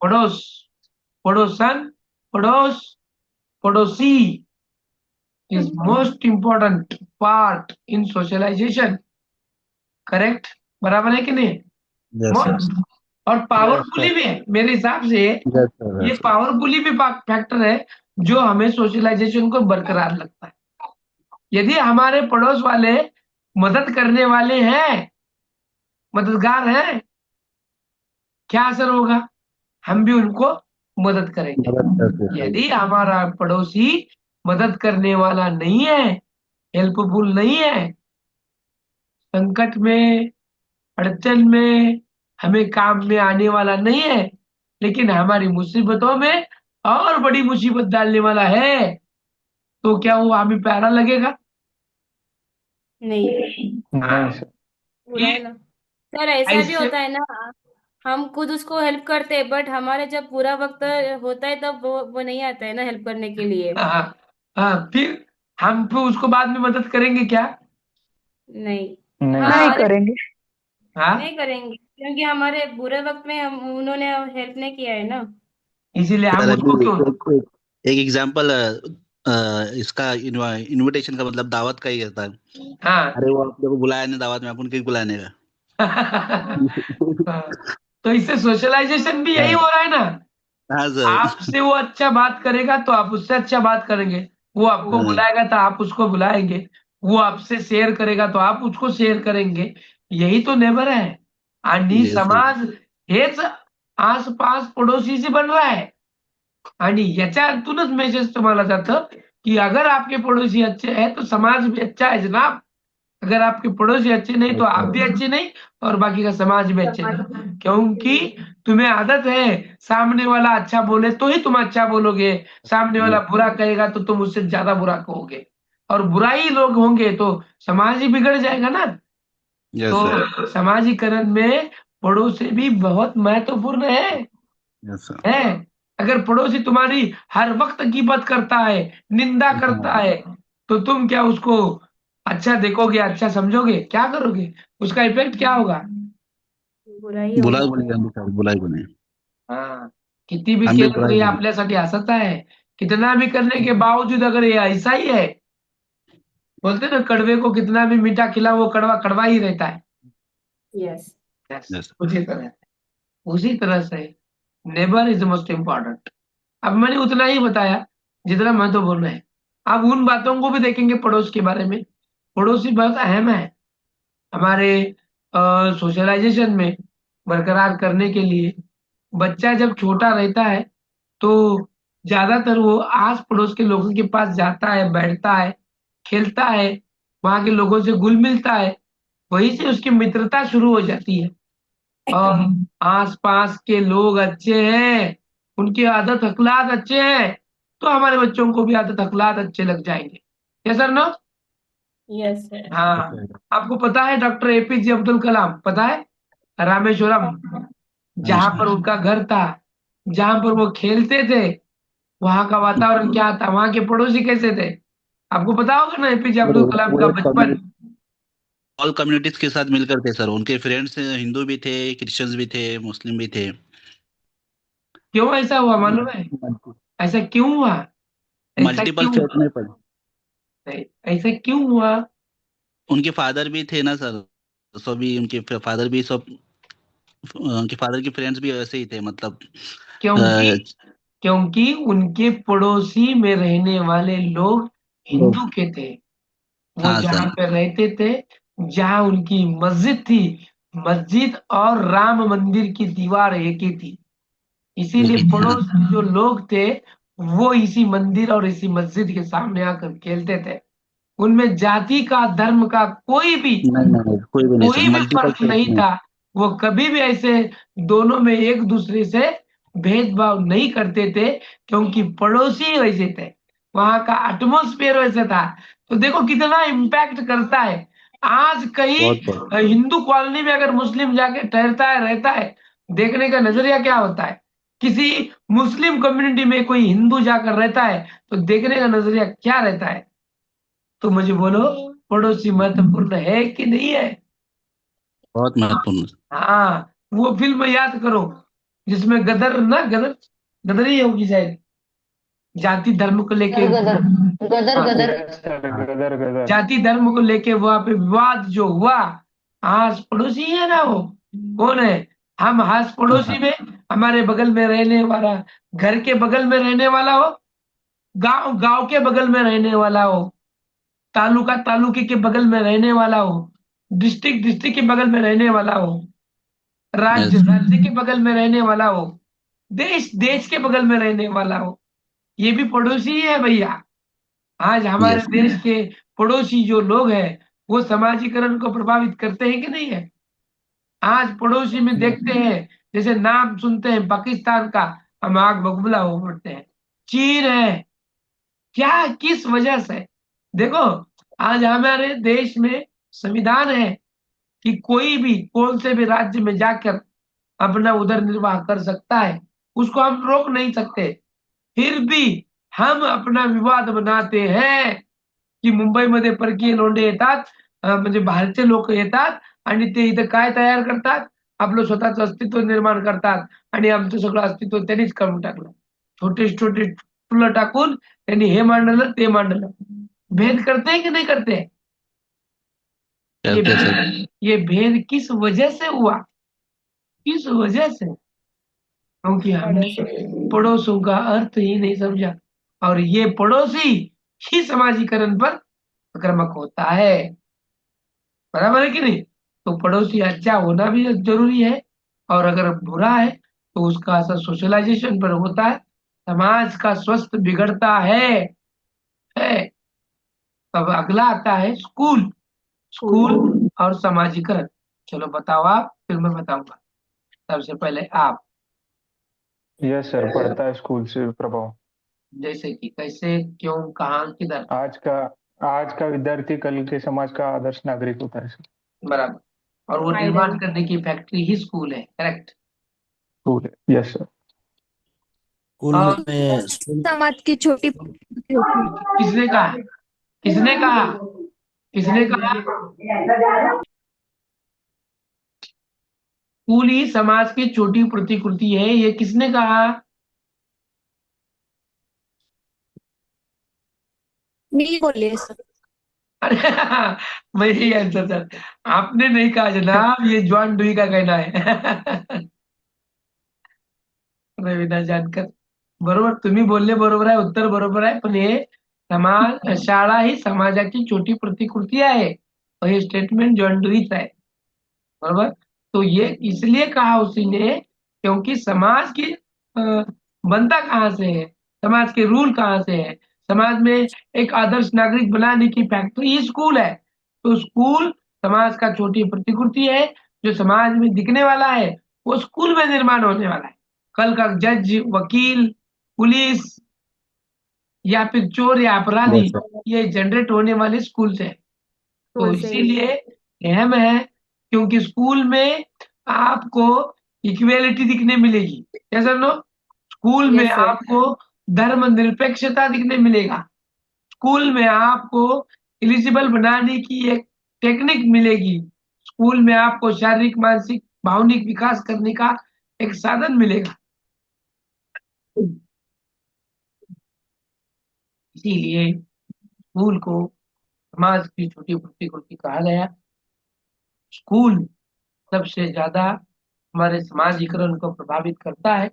पड़ोस, पड़ोसन, पड़ोस, पड़ोसी is most important part in socialization. Correct? बराबर है कि नहीं? Yes sir. Most, और यस पावरफुली सर। भी है मेरे हिसाब से। Yes sir. ये यस सर। पावरफुली भी फैक्टर है जो हमें सोशलाइजेशन को बरकरार लगता है। यदि हमारे पड़ोस वाले मदद करने वाले हैं, मददगार हैं, क्या असर होगा? हम भी उनको मदद करेंगे। मदद करते सही। यदि हमारा पड़ोसी मदद करने वाला नहीं है, हेल्पफुल नहीं है, संकट में, अड़चन में हमें काम में आने वाला नहीं है, लेकिन हमारी मुसीबतों में और बड़ी मुसीबत डालने वाला है। तो क्या वो हमें प्यारा लगेगा? नहीं, नहीं सर। बुरा है ना सर। ऐसा भी ऐसे होता है ना, हम खुद उसको हेल्प करते हैं, बट हमारे जब बुरा वक्त होता है तब वो नहीं आता है ना हेल्प करने के लिए। हाँ फिर हम फिर उसको बाद में मदद करेंगे क्या? नहीं, नहीं नहीं हमारे करेंगे। हाँ, नहीं करेंगे, क्योंकि हमारे बुरे वक्त में हम उन्होंने हेल्प नहीं किया है ना। इसीलिए सर हम अभी उसको क्यों। एक एग्जांपल इसका इनविटेशन का मतलब दावत का ही रहता है। हाँ अरे वो आप लोग को बुलाया नहीं दावत में, अपन क्यों बुलाने का। हाँ, तो इससे सोशलाइजेशन भी यही हाँ हो रहा है ना। हाँ सर। आपसे वो अच्छा बात करेगा तो आप उससे अच्छा बात करेंगे, वो आपको हाँ, बुलाएगा तो आप उसको बुलाएंगे, वो आपसे शेयर करेगा तो आप उसको शेअर करेंगे। यही तो नेबर आहे. आणि ये सर। समाज हेच आसपास पड़ोसी से बन रहा है. आणि याच्यातूनच मेसेज तुम्हाला जातं की अगर आपके पड़ोसी अच्छे हैं तो समाज भी अच्छा है जनाब. अगर आपके पड़ोसी अच्छे नहीं तो आप भी अच्छे नहीं, और बाकी का समाज भी अच्छे नहीं, क्योंकि तुम्हें आदत है सामने वाला अच्छा बोले तो ही तुम अच्छा बोलोगे, सामने वाला बुरा कहेगा तो तुम उससे ज्यादा बुरा कहोगे, और बुराई लोग होंगे तो समाज ही बिगड़ जाएगा ना. Yes sir. तो समाजीकरण में पड़ोसी भी बहुत महत्वपूर्ण है. Yes sir. है, अगर पड़ोसी तुम्हारी हर वक्त गिबत करता है, निंदा करता हाँ, है, तो तुम क्या उसको अच्छा देखोगे, अच्छा समझोगे, क्या करोगे? उसका इफेक्ट क्या होगा? बुरा ही बुराई होगा। बोलेगा सर, बुराई बोले। हाँ, किती भी हम भी केलं बुराई तरी बोले। आपल्यासाठी असंच आहे. कितना भी करने के बावजूद अगर ये ऐसा ही है, बोलते ना कड़वे को कितना भी मीठा खिलाओ वो कड़वा कड़वा ही रहता है. यस। Yes, यस उसी तरह से नेबर इज मोस्ट इम्पोर्टेंट. अब मैंने उतना ही बताया जितना महत्वपूर्ण है. अब उन बातों को भी देखेंगे पड़ोस के बारे में. पड़ोसी बहुत अहम है हमारे सोशलाइजेशन में बरकरार करने के लिए. बच्चा जब छोटा रहता है तो ज्यादातर वो आस पड़ोस के लोगों के पास जाता है, बैठता है, खेलता है, वहां के लोगों से घुल मिलता है. वहीं से उसकी मित्रता शुरू हो जाती है. और आसपास के लोग अच्छे हैं, उनकी आदत अखलाक अच्छे हैं, तो हमारे बच्चों को भी आदत अखलाक अच्छे लग जाएंगे. Yes sir no. Yes sir. हाँ, आपको पता है डॉक्टर एपीजे अब्दुल कलाम, पता है? रामेश्वरम, जहां पर उनका घर था, जहां पर वो खेलते थे, वहां का वातावरण क्या था, वहां के पड़ोसी कैसे थे? आपको पता होगा ना एपीजे अब्दुल कलाम का पूरे बचपन. ऑल कम्युनिटीज के साथ मिलकर थे सर, उनके फ्रेंड्स हिंदू भी थे, क्रिश्चियंस भी थे, मुस्लिम भी थे। क्यों ऐसा हुआ मालूम है? ऐसा क्यों हुआ? ऐसा मल्टीपल क्यों फेथ में पर ऐसा क्यों हुआ? उनके फादर भी थे ना सर, सभी उनके फादर भी सब, उनके फादर के फ्रेंड्स भी ऐसे ही थे मतलब। क्योंकि क्योंकि उनके पड़ोसी में रहने वाले लोग लोग। हिंदू के थे. वो हाँ जहाँ सर। पे रहते थे, जहाँ उनकी मस्जिद थी, मस्जिद और राम मंदिर की दीवार एक ही थी. इसीलिए एक ही हाँ। पड़ोस में जो लोग थे वो इसी मंदिर और इसी मस्जिद के सामने आकर खेलते थे. उनमें जाति का, धर्म का नहीं नहीं नहीं, कोई भी नहीं सर, कोई भी मल्टीपल फर्क फेथ नहीं में। था. वो कभी भी ऐसे दोनों में एक दूसरे से भेदभाव नहीं करते थे, क्योंकि पड़ोसी वैसे थे, वहां का एटमोस्फेयर वैसे था. तो देखो कितना इम्पैक्ट करता है. आज कहीं बहुत बहुत। हिंदू कॉलोनी में अगर मुस्लिम जाके ठहरता है, रहता है, देखने का नजरिया क्या होता है? किसी मुस्लिम कम्युनिटी में कोई हिंदू जाकर रहता है तो देखने का नजरिया क्या रहता है? तो मुझे बोलो, पड़ोसी महत्वपूर्ण है कि नहीं है? बहुत महत्वपूर्ण। हाँ, वो फिल्म याद करो जिसमें गदर ना, गदर गदर ही होगी शायद, जाति धर्म को लेके. गदर गदर हाँ, गदर यस सर, गदर गदर। जाति धर्म को लेके वहां पे विवाद जो हुआ, आस पड़ोसी है ना वो. कौन है? हम आस पड़ोसी में, हमारे बगल में रहने वाला, घर के बगल में रहने वाला हो, गांव गांव के बगल में रहने वाला हो, तालुका तालुके के बगल में रहने वाला हो, डिस्ट्रिक्ट डिस्ट्रिक्ट के बगल में रहने वाला हो, राज्य यस राज्य के बगल में रहने वाला हो, देश देश के बगल में रहने वाला हो, ये भी पड़ोसी ही है भैया. आज हमारे यस। देश के पड़ोसी जो लोग हैं वो समाजीकरण को प्रभावित करते हैं कि नहीं है? आज पड़ोसी में देखते हैं, जैसे नाम सुनते हैं पाकिस्तान का, हम आग बबूला हो पड़ते हैं। चीन है, क्या किस वजह से? देखो, आज हमारे देश में संविधान है कि कोई भी कौन से भी राज्य में जाकर अपना उदर निर्वाह कर सकता है, उसको हम रोक नहीं सकते। फिर भी हम अपना विवाद बनाते हैं की मुंबईमध्ये परकीय लोंढे येतात, म्हणजे बाहेरचे लोक येतात आणि ते इथं काय तयार करतात, आपलं स्वतःचं अस्तित्व निर्माण करतात आणि आमचं सगळं अस्तित्व त्यांनीच करून टाकलं. छोटे छोटे फुलं टाकून त्यांनी हे मांडलं ते मांडलं. भेद करते हैं कि नहीं करते? ये भेद किस वजह से हुआ? किस वजह से? क्योंकि हमने पड़ोसों का अर्थ ही नहीं समझा, और ये पड़ोसी ही समाजीकरण पर आक्रामक होता है। बराबर है कि नहीं? तो पड़ोसी अच्छा होना भी जरूरी है, और अगर बुरा है तो उसका असर सोशलाइजेशन पर होता है, समाज का स्वस्थ बिगड़ता है। अब अगला आता है स्कूल, स्कूल और समाजीकरण। चलो बताओ आप, फिर मैं बताऊंगा। सबसे पहले आप। यस सर, पड़ता है स्कूल से प्रभाव। जैसे कि कैसे, क्यों, कहाँ, किधर? आज का विद्यार्थी कल के समाज का आदर्श नागरिक होता है सर। बराबर, और वो निर्माण करने की फैक्ट्री ही स्कूल है। करेक्ट, स्कूल है। Yes sir. स्कूल में समाज की छोटी किसने कहा? किसने कहा? किसने कहा? स्कूल ही समाज की छोटी प्रतिकृति है, ये किसने कहा? नहीं बोले सर। अरे मैं ही आंसर सर, आपने नहीं कहा जनाब, ये जॉन डुई का कहना है। विना जानकर बरोबर, तुम्ही बोलले बरोबर आहे, उत्तर बरोबर आहे, पण हे समाज, शाळा ही समाजाची छोटी प्रतिकृति आहे, और ये स्टेटमेंट जॉन डुईच आहे। बरोबर, तो ये इसलिए कहा उसी ने क्योंकि समाज की बनता कहाँ से है, समाज के रूल कहाँ से है, समाज में एक आदर्श नागरिक बनाने की फैक्ट्री स्कूल है। तो स्कूल समाज का छोटी प्रतिकृति है, जो समाज में दिखने वाला है वो स्कूल में निर्माण होने वाला है। कल का जज, वकील, पुलिस या फिर चोर या अपराधी, ये जनरेट होने वाले स्कूल से है। तो इसीलिए अहम है, क्योंकि स्कूल में आपको इक्वेलिटी दिखने मिलेगी। कैसा नो? स्कूल में आपको धर्म निरपेक्षता दिखने मिलेगा, स्कूल में आपको एलिजिबल बनाने की एक टेक्निक मिलेगी, स्कूल में आपको शारीरिक, मानसिक, भावनिक विकास करने का एक साधन मिलेगा। इसीलिए स्कूल को समाज की छोटी प्रतिकृति कहा गया। स्कूल सबसे ज्यादा हमारे समाजीकरण को प्रभावित करता है।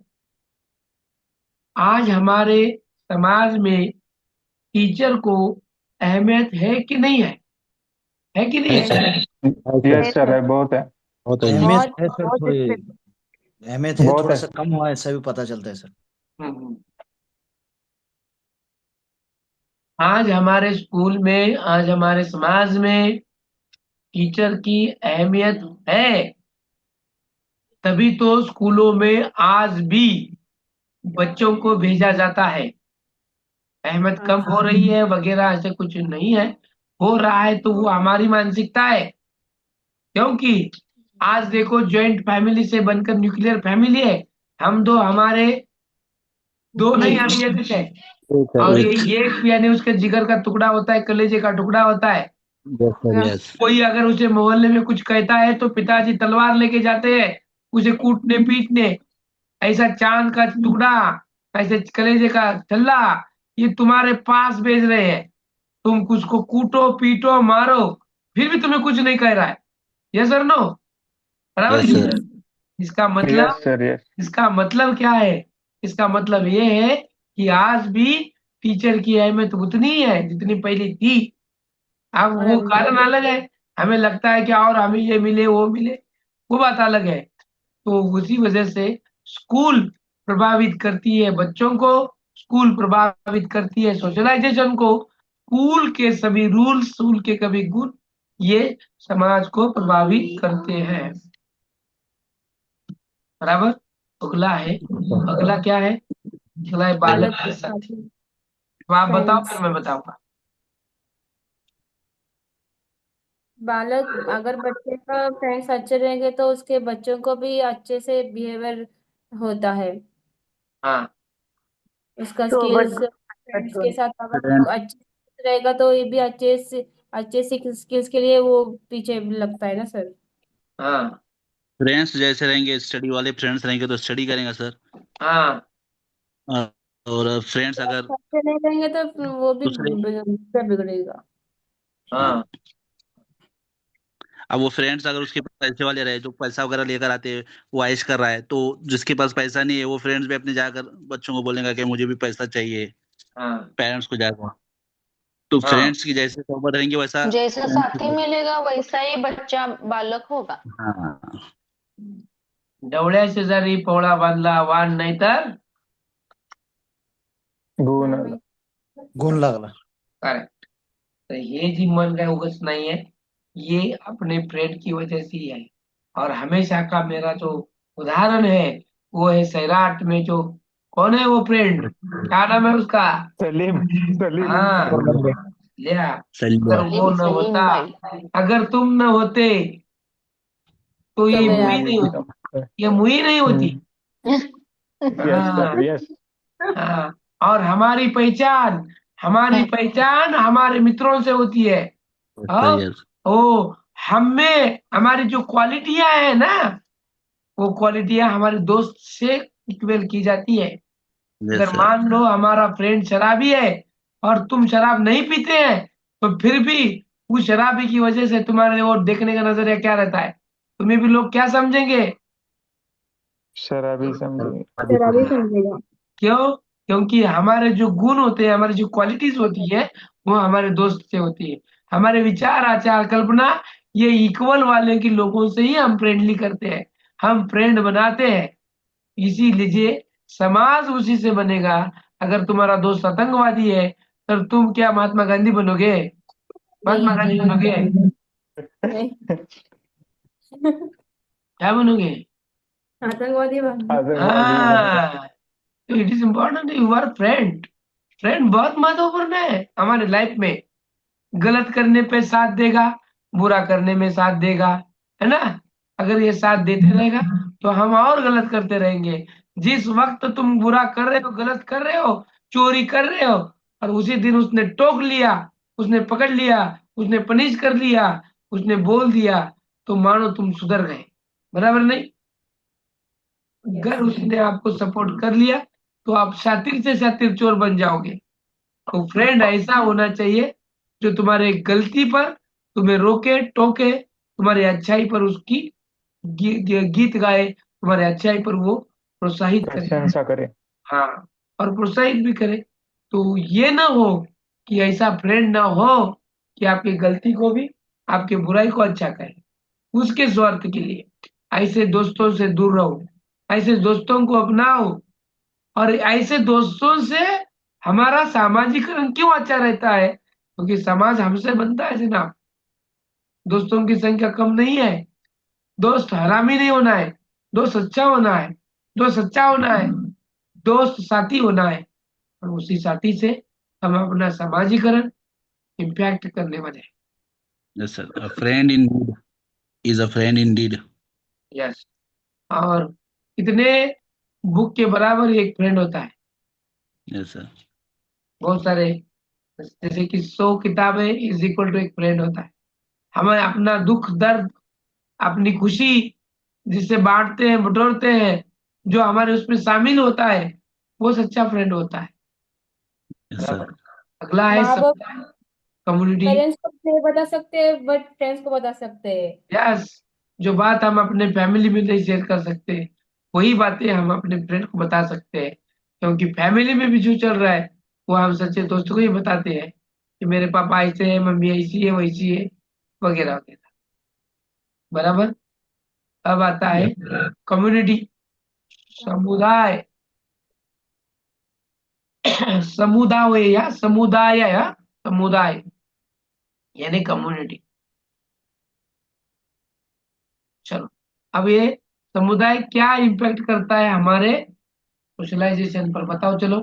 आज हमारे समाज में टीचर को अहमियत है कि नहीं है कि नहीं है? यस सर, है, बहुत है। अहमियत है सर, थोड़ी अहमियत है, थोड़ा सा कम हुआ, ऐसा भी पता चलता है सर। आज हमारे स्कूल में, आज हमारे समाज में टीचर की अहमियत है, तभी तो स्कूलों में आज भी बच्चों को भेजा जाता है। अहमियत कम हो रही है वगैरह ऐसे कुछ नहीं है, हो रहा है तो वो हमारी मानसिकता है। क्योंकि आज देखो, जॉइंट फैमिली से बनकर न्यूक्लियर फैमिली है, हम दो, हमारे दो नहीं, हम एक है, और ये एक यानी उसके जिगर का टुकड़ा होता है, कलेजे का टुकड़ा होता है। कोई अगर उसे मोहल्ले में कुछ कहता है तो पिताजी तलवार लेके जाते हैं उसे कूटने पीटने। ऐसा चांद का टुकड़ा, ऐसे कलेजे का छल्ला, ये तुम्हारे पास भेज रहे हैं, तुम उसको कूटो, पीटो, मारो, फिर भी तुम्हें कुछ नहीं कह रहा है। यस और नो? बराबर। इसका मतलब, इसका मतलब क्या है? इसका मतलब ये है कि आज भी टीचर की अहमियत उतनी ही है जितनी पहले थी। अब वो कारण अलग है, हमें लगता है कि और हमें ये मिले वो मिले, वो बात अलग है। तो उसी वजह से स्कूल प्रभावित करती है बच्चों को, स्कूल प्रभावित करती है सोशलाइजेशन को, स्कूल के सभी रूल्स, स्कूल के कभी गुण ये समाज को प्रभावित करते हैं। बराबर। अगला क्या है? अगला है बालक के साथी। तो आप बताओ फिर मैं बताऊंगा। बालक, अगर बच्चे का फ्रेंड्स अच्छे रहेंगे तो उसके बच्चों को भी अच्छे से बिहेवियर होता है। हाँ, उसका तो स्किल्स फ्रेंड्स के साथ अगर अच्छे से रहेगा तो ये भी अच्छे स्किल्स के लिए वो पीछे लगता है ना सर। हाँ, फ्रेंड्स जैसे रहेंगे, स्टडी वाले फ्रेंड्स रहेंगे तो स्टडी करेंगे सर। हाँ, और फ्रेंड्स अगर अच्छे नहीं रहेंगे तो फिर वो भी दूसरे बिगड़ेगा। हाँ, अब वो फ्रेंड्स अगर उसके पास पैसे वाले रहे, जो पैसा वगैरह लेकर आते हैं, वो ऐश कर रहा है, तो जिसके पास पैसा नहीं है वो फ्रेंड्स भी अपने जाकर बच्चों को बोलेगा कि मुझे भी पैसा चाहिए, हाँ, पेरेंट्स को जाकर। तो हाँ, फ्रेंड्स की जैसे सोबत रहेंगे वैसा जैसा parents साथी की- मिलेगा वैसा ही बच्चा बालक होगा। हाँ, डवळ्या शेजारी पोळा बांधला वाण नाही तर गुण गुण लागला. करेक्ट। तो ये जी मन का उगस नहीं है, ये अपने फ्रेंड की वजह से ही है। और हमेशा का मेरा जो उदाहरण है वो है सैराट में जो कौन है वो फ्रेंड, क्या नाम है उसका? सलीम सलीम हाँ, कोरमंडे. लिया। सलीम अगर भाई। वो न सलीम होता, भाई। अगर तुम न होते तो तो ये मैं मुई आप नहीं होती, ये मुई नहीं होती। यस हाँ, सर यस हाँ। और हमारी पहचान हमारे मित्रों से होती है। हाँ, यस ओ हम में हमारी जो क्वालिटियां है ना, वो क्वालिटियां हमारे दोस्त से इक्वल की जाती है। यस अगर सर। मान लो हमारा फ्रेंड शराबी है और तुम शराब नहीं पीते हैं, तो फिर भी उस शराबी की वजह से तुम्हारे और देखने का नजरिया क्या रहता है? तुम्हें भी लोग क्या समझेंगे? शराबी समझेंगे। शराबी समझेगा। क्यों? क्योंकि हमारे जो गुण होते हैं, हमारी जो क्वालिटीज होती है, वो हमारे दोस्त से होती है। हमारे विचार, आचार, कल्पना, ये इक्वल वाले के लोगों से ही हम फ्रेंडली करते हैं, हम फ्रेंड बनाते हैं। इसीलिए समाज उसी से बनेगा। अगर तुम्हारा दोस्त आतंकवादी है तो तुम क्या महात्मा गांधी बनोगे? महात्मा नहीं गांधी बनोगे? नहीं क्या बनोगे? आतंकवादी आतंकवादी बनेगा। हाँ, तो it is important you are friend. Friend बहुत महत्वपूर्ण है हमारे लाइफ में। गलत करने पे साथ देगा, बुरा करने में साथ देगा, है ना? अगर ये साथ देते रहेगा तो हम और गलत करते रहेंगे। जिस वक्त तुम बुरा कर रहे हो, गलत कर रहे हो, चोरी कर रहे हो, और उसी दिन उसने टोक लिया, उसने पकड़ लिया, उसने पनिश कर लिया, उसने बोल दिया, तो मानो तुम सुधर गए। बराबर नहीं? अगर उसने आपको सपोर्ट कर लिया तो आप शातिर से शातिर चोर बन जाओगे। तो फ्रेंड ऐसा होना चाहिए जो तुम्हारे गलती पर तुम्हें रोके टोके, तुम्हारी अच्छाई पर उसकी गीत गाए, तुम्हारे अच्छाई पर वो प्रोत्साहित करे। प्रशंसा करे। हाँ, और प्रोत्साहित भी करे। तो ये ना हो कि ऐसा फ्रेंड ना हो कि आपकी गलती को भी, आपकी बुराई को अच्छा करे उसके स्वार्थ के लिए। ऐसे दोस्तों से दूर रहो, ऐसे दोस्तों को अपनाओ। और ऐसे दोस्तों से हमारा सामाजिकरण क्यों अच्छा रहता है? क्योंकि समाज हमसे बनता है जनाब। दोस्तों की संख्या कम नहीं है। दोस्त हरामी नहीं होना है, दोस्त अच्छा होना है, दोस्त सच्चा होना है, दोस्त साथी होना है। और उसी साथी से हम अपना सामाजिकरण इम्पैक्ट करने वाले हैं। Yes sir, a friend in need is a friend indeed. Yes. और कितने बुक के बराबर एक फ्रेंड होता है? Yes sir. बहुत सारे। जैसे कि 100 किताबें इज इक्वल टू एक फ्रेंड होता है। हमें अपना दुख दर्द, अपनी खुशी जिससे बांटते हैं, बटोरते हैं, जो हमारे उसमें शामिल होता है, वो सच्चा फ्रेंड होता है। Yes sir. अगला है माँ बाप समुदाय, कम्युनिटी। पेरेंट्स को नहीं बता सकते बट फ्रेंड्स को बता सकते हैं। यस। जो बात हम अपने फैमिली में नहीं शेयर कर सकते, वही बातें हम अपने फ्रेंड को बता सकते हैं। क्योंकि फैमिली में भी जो चल रहा है वो हम सच्चे दोस्तों को ही बताते हैं कि मेरे पापा ऐसे है, मम्मी ऐसी है, वैसी है, वगैरह वगैरह। बराबर। अब आता है कम्युनिटी, समुदाय। समुदाय या समुदाय यानी कम्युनिटी। अब ये समुदाय क्या इम्पैक्ट करता है हमारे सोशलाइजेशन पर, बताओ चलो।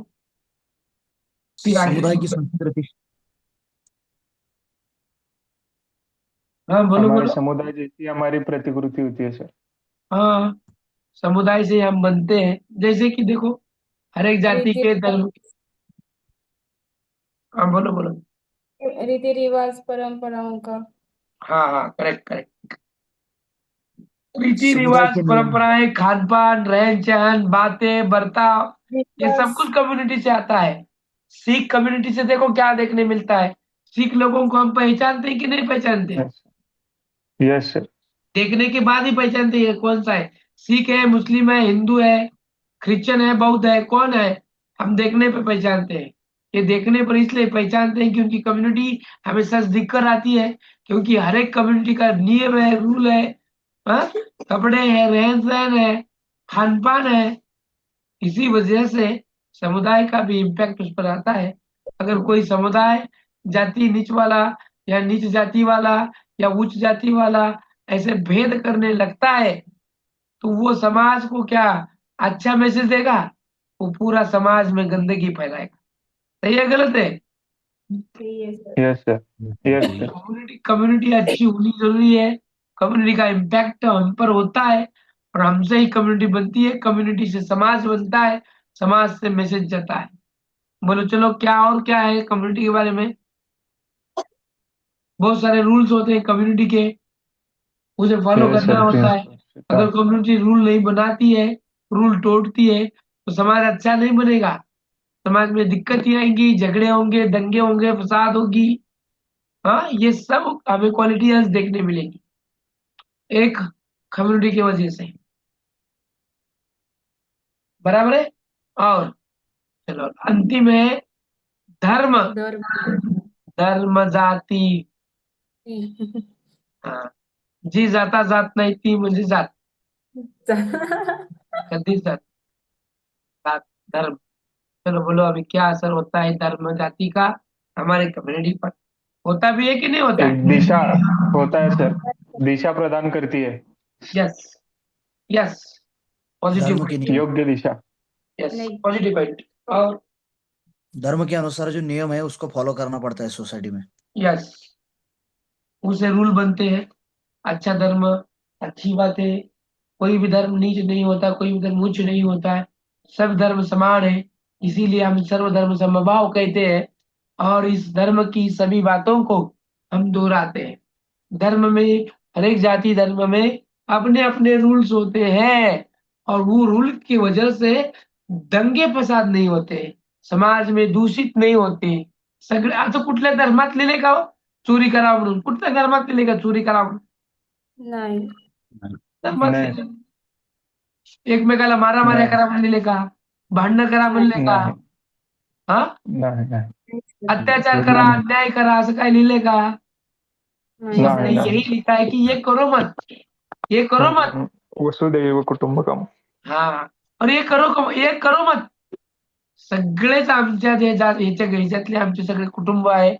फिर आगे समुदाय की संस्कृति। हाँ बोलो हमारे बोलो। समुदाय जैसी हमारी प्रतिकृति होती है सर। हाँ, समुदाय से हम बनते हैं, जैसे कि देखो हर एक जाति रीति के धर्म। हाँ बोलो बोलो। रीति रिवाज परंपराओं का। हाँ हाँ, करेक्ट करेक्ट। रीति समुदाय रिवाज के नियम। परंपराएं, खान पान, रहन सहन, बातें, बर्ताव, ये सब विश्वास। कुछ कम्युनिटी से आता है। सिख कम्युनिटी से देखो क्या देखने मिलता है। सिख लोगों को हम पहचानते हैं कि नहीं पहचानते? Yes sir. देखने के बाद ही पहचानते हैं कौन सा है। सिख है, मुस्लिम है, हिंदू है, क्रिश्चियन है, बौद्ध है, कौन है, हम देखने पे पहचानते हैं। ये देखने पर इसलिए पहचानते हैं क्योंकि कम्युनिटी हमें सच दिख कर आती है, क्योंकि हर एक कम्युनिटी का नियम है, रूल है, हाँ? कपड़े हैं, रहन सहन है, खान पान है। इसी वजह से समुदाय का भी इम्पैक्ट उस पर आता है। अगर कोई समुदाय जाति नीच वाला या नीच जाति वाला या उच्च जाति वाला ऐसे भेद करने लगता है, तो वो समाज को क्या अच्छा मैसेज देगा? वो पूरा समाज में गंदगी फैलाएगा। सही है गलत है? सही है sir. Yes sir. Yes sir. Community community अच्छी होनी जरूरी है। कम्युनिटी का इम्पैक्ट हम पर होता है, और हमसे ही कम्युनिटी बनती है, कम्युनिटी से समाज बनता है, समाज से मैसेज जाता है। बोलो चलो, क्या और क्या है कम्युनिटी के बारे में? बहुत सारे रूल्स होते हैं कम्युनिटी के, उसे फॉलो यस करना सर। होता है। अगर कम्युनिटी रूल नहीं बनाती है, रूल तोड़ती है, तो समाज अच्छा नहीं बनेगा। समाज में दिक्कतें आएंगी, झगड़े होंगे, दंगे होंगे, फसाद होगी। हाँ, ये सब हमें क्वालिटीज देखने मिलेगी एक कम्युनिटी की वजह से। बराबर है। और चलो अंतिम है धर्म। धर्म। धर्म जाती। हाँ, जी जाता जात नाही ती म्हणजे जात, कधीच जात, जात, धर्म। चलो बोलो अभी क्या असर होता है धर्म जाति का हमारे कम्युनिटी पर? होता भी है कि नहीं होता एक है? दिशा होता है सर। दिशा प्रदान करती है। यस यस, पॉजिटिव धर्म के पॉइंट। नियम। योग्य दिशा। यस, नहीं। Positive point. और धर्म के अनुसार जो नियम है उसको फॉलो करना पड़ता है सोसाइटी में। यस, उसे रूल बनते हैं। अच्छा धर्म, अच्छी बात है। कोई भी धर्म नीच नहीं होता, कोई भी धर्म उच्च नहीं होता है। सब धर्म समान है, इसीलिए हम सर्वधर्म समभाव कहते हैं। और इस धर्म की सभी बातों को हम दोहराते हैं। धर्म में, हर एक जाति धर्म में अपने अपने रूल्स होते हैं, और वो रूल की वजह से दंगे फसाद नहीं होते, समाज में दूषित नहीं होते। सगळे आता कुठल्या धर्मात लिहिले का हो? चोरी करा म्हणून कुठल्या धर्मात लिहिले का चोरी करा म्हणून? नहीं। धर्मात नहीं लिहिले. एकमेकाला मारामाऱ्या नहीं करा म्हणलेले का? भांडणं करा म्हणले का? नहीं हा, नहीं नहीं अत्याचार करा, अन्याय करा, असं काय लिहिले का? नहीं सब नहीं नहीं, सर। यही लिखा है कि ये करो मत, ये करो मत। वसुदैव कुटुंबकम। हाँ, और ये करो मत. सगळेच आमच्या ह्याच्यातले आमचे सगळे कुटुंब आहे.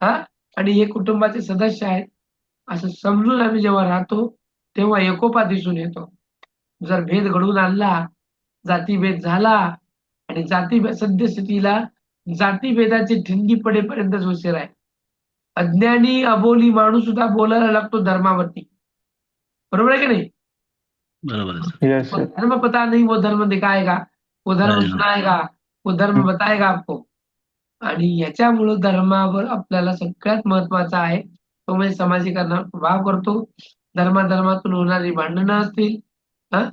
हा, आणि हे कुटुंबाचे सदस्य आहेत असं समजून आम्ही जेव्हा राहतो, तेव्हा एकोपा दिसून येतो. जर भेद घडवून आणला, जातीभेद झाला, आणि सद्यस्थितीला जातीभेदाची ठिणगी पडेपर्यंतच उशीर आहे. अज्ञानी अबोली माणूस सुद्धा बोलायला लागतो धर्मावरती. बरोबर आहे की नाही? बराबर है सर। यस वो सर। धर्म पता नहीं, वो धर्म दिखाएगा, वो धर्म राइट। सुनाएगा, वो धर्म बताएगा आपको. आणि याच्यामुळं धर्मावर आपल्याला सगळ्यात महत्वाचं आहे तो म्हणजे समाजीकरणावर प्रभाव करतो. धर्माधर्मातून होणारी भांडणं असतील, हा,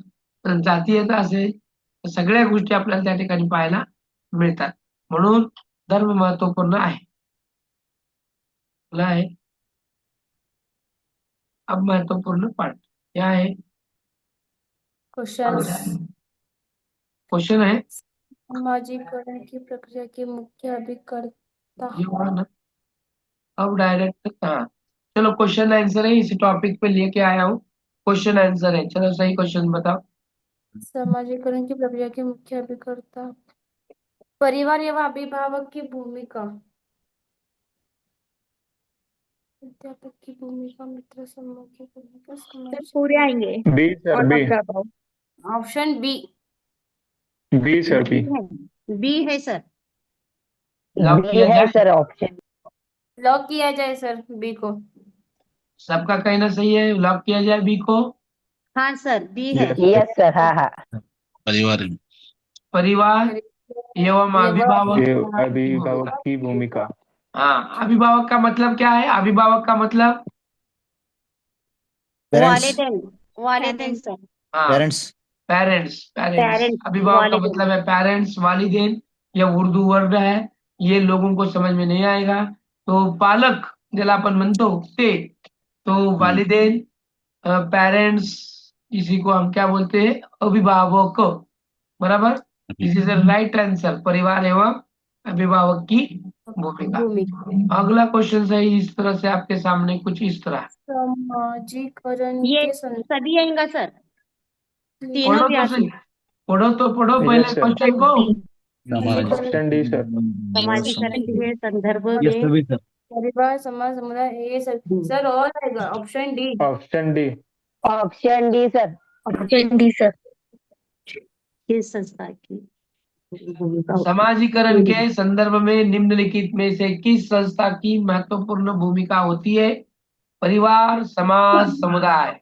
जातीयता असेल, तर सगळ्या गोष्टी आपल्याला त्या ठिकाणी पाहायला मिळतात. म्हणून धर्म महत्वपूर्ण आहे. बोला है. अब महत्वपूर्ण पार्ट क्या है? क्वेश्चन। क्वेश्चन है सामाजिकरण की प्रक्रिया के मुख्य अभिकर्ता। ये हुआ ना. अब डायरेक्ट, हाँ, चलो क्वेश्चन आंसर है, इसी टॉपिक पे लेके आया हूँ. क्वेश्चन आंसर है, चलो सही क्वेश्चन बताओ. सामाजिकरण की प्रक्रिया के मुख्य अभिकर्ता परिवार एवं अभिभावक की भूमिका। अध्यापक की भूमिका, मित्र समूह की भूमिका, सर समाज पूरे आएंगे बी सर, और बी आप बताओ। Option B. B sir, B B है सर। लॉक किया जाए? Sir option. लॉक किया जाए सर बी को। सबका कहना सही है, लॉक किया जाए बी को? हाँ सर, बी है। यस सर, हाँ हाँ। परिवार परिवार एवं अभिभावक ये की अभिभावक भूमिका। की भूमिका। हाँ, अभिभावक का मतलब क्या है? अभिभावक का मतलब पेरेंट्स, वालेदैन, वालेदैन सर। हाँ, पेरेंट्स। पेरेंट्स। पेरेंट्स, अभिभावक का वालेदैन। मतलब है पेरेंट्स, वालिदैन। यह उर्दू वर्ड है, ये लोगों को समझ में नहीं आएगा। तो पालक ज्याला आपण म्हणतो ते, तो वालिदैन, पेरेंट्स, इसी को हम क्या बोलते हैं? अभिभावक। बराबर, दिस इज राइट आंसर, परिवार एवं अभिभावक की भूमिका। अगला क्वेश्चन है इस तरह से आपके सामने, कुछ इस तरह। समाजीकरण ये के संदर्भ सभी आएगा सर, तीनों पढ़ो भी तो आते सही, पढ़ो तो पढ़ो यस पहले सर। क्वेश्चन को। Option D sir. समाजीकरण के संदर्भ यस में सभी सर। परिवार, समाज, समुदाय, ये सब सर और आएगा option D. Option D. Option D sir. Option D sir. किस संस्था की भूमिका समाजीकरण के संदर्भ में निम्नलिखित में से किस संस्था की महत्वपूर्ण भूमिका होती है? परिवार, समाज, समुदाय।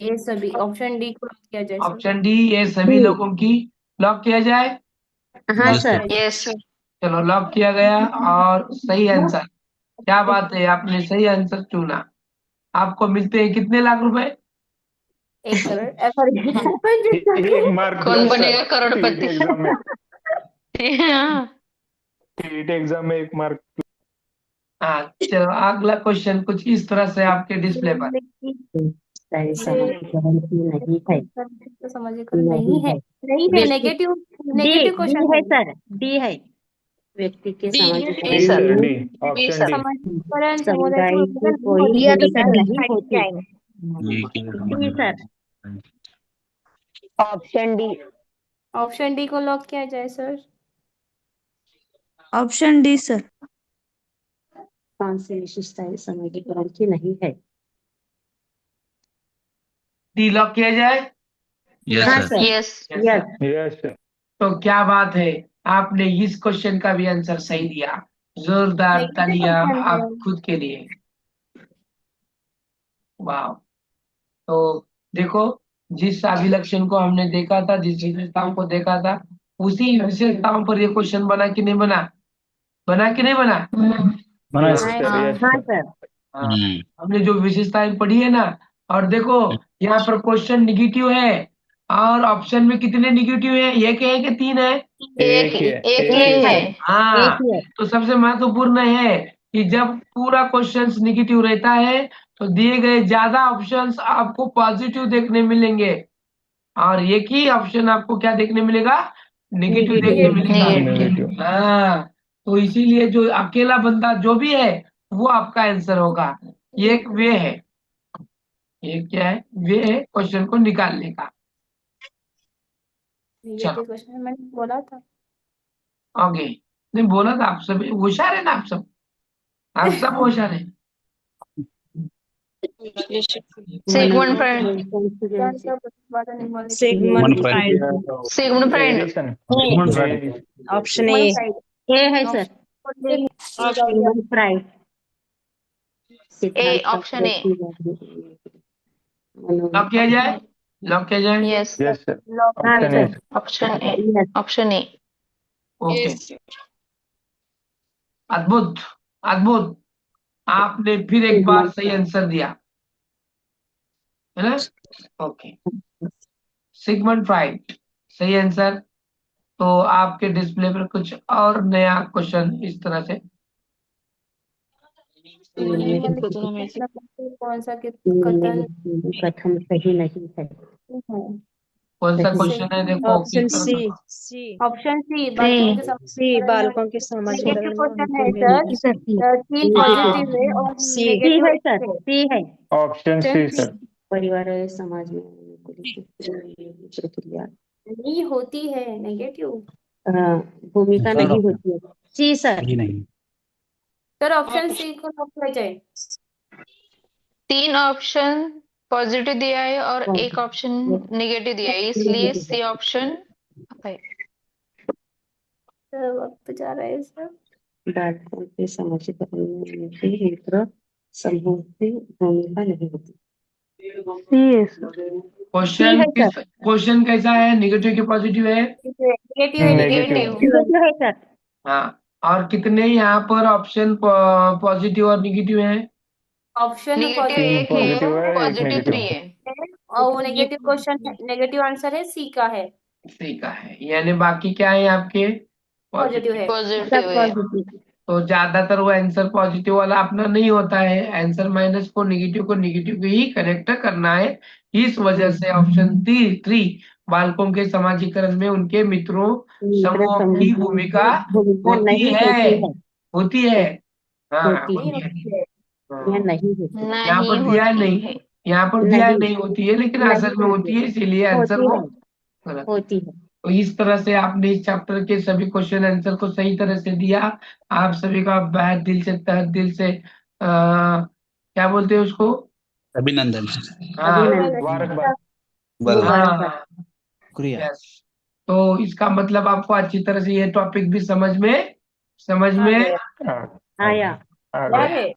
ये सभी, ऑप्शन डी को किया जाए सर। ऑप्शन डी, ये सभी लोगों की। लॉक किया जाए? हाँ सर। Yes sir. चलो, लॉक किया गया और सही आंसर। क्या बात है, आपने सही आंसर चुना। आपको मिलते हैं कितने लाख रुपए? 1 करोड़। सॉरी एक मार्क कौन प्लस बनेगा सर, करोड़पति? टीईटी एग्जाम में, हाँ। टीईटी एग्जाम में 1 मार्क। हाँ, चलो अगला क्वेश्चन कुछ इस तरह से आपके डिस्प्ले पर। समाजीकरण की नहीं है। समाजीकरण नहीं है, नहीं है, व्यक्ति- negative D, negative D question है सर, डी है। व्यक्ति के डी समाजीकरण डी सर, डी, में डी ऑप्शन सर। डी। समाजीकरण समुदाय समुदाय की कोई दिया तो भूमिका सर नहीं साइड होती। से आएंगे। D sir. Option D. Option D को लॉक किया जाए सर। Option D sir. कौन सी विशेषताएं समाजीकरण की नहीं है? डी लॉक किया जाए? यस हाँ sir. Sir. Yes. Yes. Yes sir. तो क्या बात है, आपने इस क्वेश्चन का भी आंसर सही दिया। जोरदार नेगेटिव तालियां क्वेश्चन है। आप खुद के लिए। वाह। तो देखो, जिस अभिलक्षण को हमने देखा था, जिस विशेषताओं को देखा था, उसी विशेषताओं पर ये क्वेश्चन बना कि नहीं बना? बना कि नहीं बना? बना यस सर। सर, यस हाँ सर। सर। हाँ, हमने जो विशेषताएं पढ़ी है ना, और देखो यहाँ पर क्वेश्चन निगेटिव है, और ऑप्शन में कितने निगेटिव है? एक है कि 3 है? एक एक है, एक ही एक है। है। हाँ, एक ही है। तो सबसे महत्वपूर्ण है कि जब पूरा क्वेश्चन निगेटिव रहता है तो दिए गए ज्यादा ऑप्शंस आपको पॉजिटिव देखने मिलेंगे, और एक ही ऑप्शन आपको क्या देखने मिलेगा? नेगेटिव देखने मिलेगा। नेगेटिव। हाँ, तो इसीलिए जो अकेला बंदा जो भी है वो आपका आंसर होगा। ये एक वे है, ये क्या है? वे है क्वेश्चन को निकालने का। नेगेटिव क्वेश्चन मैंने बोला था। ओके, नहीं बोला था, आप सब होशियार है ना, आप सब होशियार है। Sigmund Freud. Sigmund Freud. Freud. Sigmund Freud. Edison. Sigmund Freud. Option A. A है sir. Sigmund Freud. A, option A. Lock किया जाए? लॉक किया जाए? Yes yes sir. हाँ option A. Sir. Option A. Yes. Option A. Okay, अद्भुत अद्भुत, आपने फिर एक बार सही आंसर दिया है ना? ओके, सिगमंड फ्राइड सही आंसर। तो आपके डिस्प्ले पर कुछ और नया क्वेश्चन इस तरह से। कौन सा कथन कथन सही नहीं है। कौन सा क्वेश्चन है? देखो ऑप्शन किस तरह सी। से। सी। ऑप्शन सी, सी बालकों के नेगेटिव समाजीकरण क्वेश्चन है में सर। 3 पॉजिटिव है और सी। सी नेगेटिव है सर, सी है। Option C sir. परिवार और समाज में प्रक्रिया नहीं होती है, नेगेटिव। भूमिका सर, नहीं होती है। सी सर। नहीं। तर ऑप्शन सी को लॉक किया जाए। 3 ऑप्शन पॉजिटिव दिया है और एक ऑप्शन नेगेटिव दिया है, इसलिए सी ऑप्शन है। तो वक्त जा रहा है सर। बालकों के समाजीकरण में उनके मित्र समूह की भूमिका नहीं होती। क्वेश्चन कैसा है, नेगेटिव के पॉजिटिव है? नेगेटिव है, नेगेटिव। नेगेटिव है सर। हाँ, और कितने यहाँ पर ऑप्शन पॉजिटिव और नेगेटिव है? ऑप्शन नेगेटिव पॉजिटिव एक है, पॉजिटिव है, एक पॉजिटिव नेगेटिव 3 है। है। और वो नेगेटिव क्वेश्चन है, नेगेटिव आंसर है सी का है, सी का है, यानी बाकी क्या है आपके? पॉजिटिव है। पॉजिटिव सब है। पॉजिटिव। तो ज्यादातर वो आंसर पॉजिटिव वाला अपना नहीं होता है, आंसर माइनस को नेगेटिव को ही करेक्ट करना है। इस वजह से ऑप्शन 3 बालकों के समाजीकरण में उनके मित्रों समूह की भूमिका होती नहीं है। होती है। होती है, हाँ होती होती है। नहीं, यह नहीं होती। यहाँ नहीं पर दिया होती नहीं, है। यहाँ पर दिया नहीं नहीं होती है, लेकिन नहीं असल में होती है, इसीलिए आंसर होती वो है गलत। होती है। तो इस तरह से आपने इस चैप्टर के सभी क्वेश्चन आंसर को सही तरह से दिया। आप सभी का बहुत दिल से, तहे दिल से क्या बोलते हैं उसको? अभिनंदन। हाँ मुबारकबाद। हाँ, शुक्रिया। यस। तो इसका मतलब आपको अच्छी तरह से ये टॉपिक भी समझ में आ गया। हाँ, आया। आ क्या गया। है?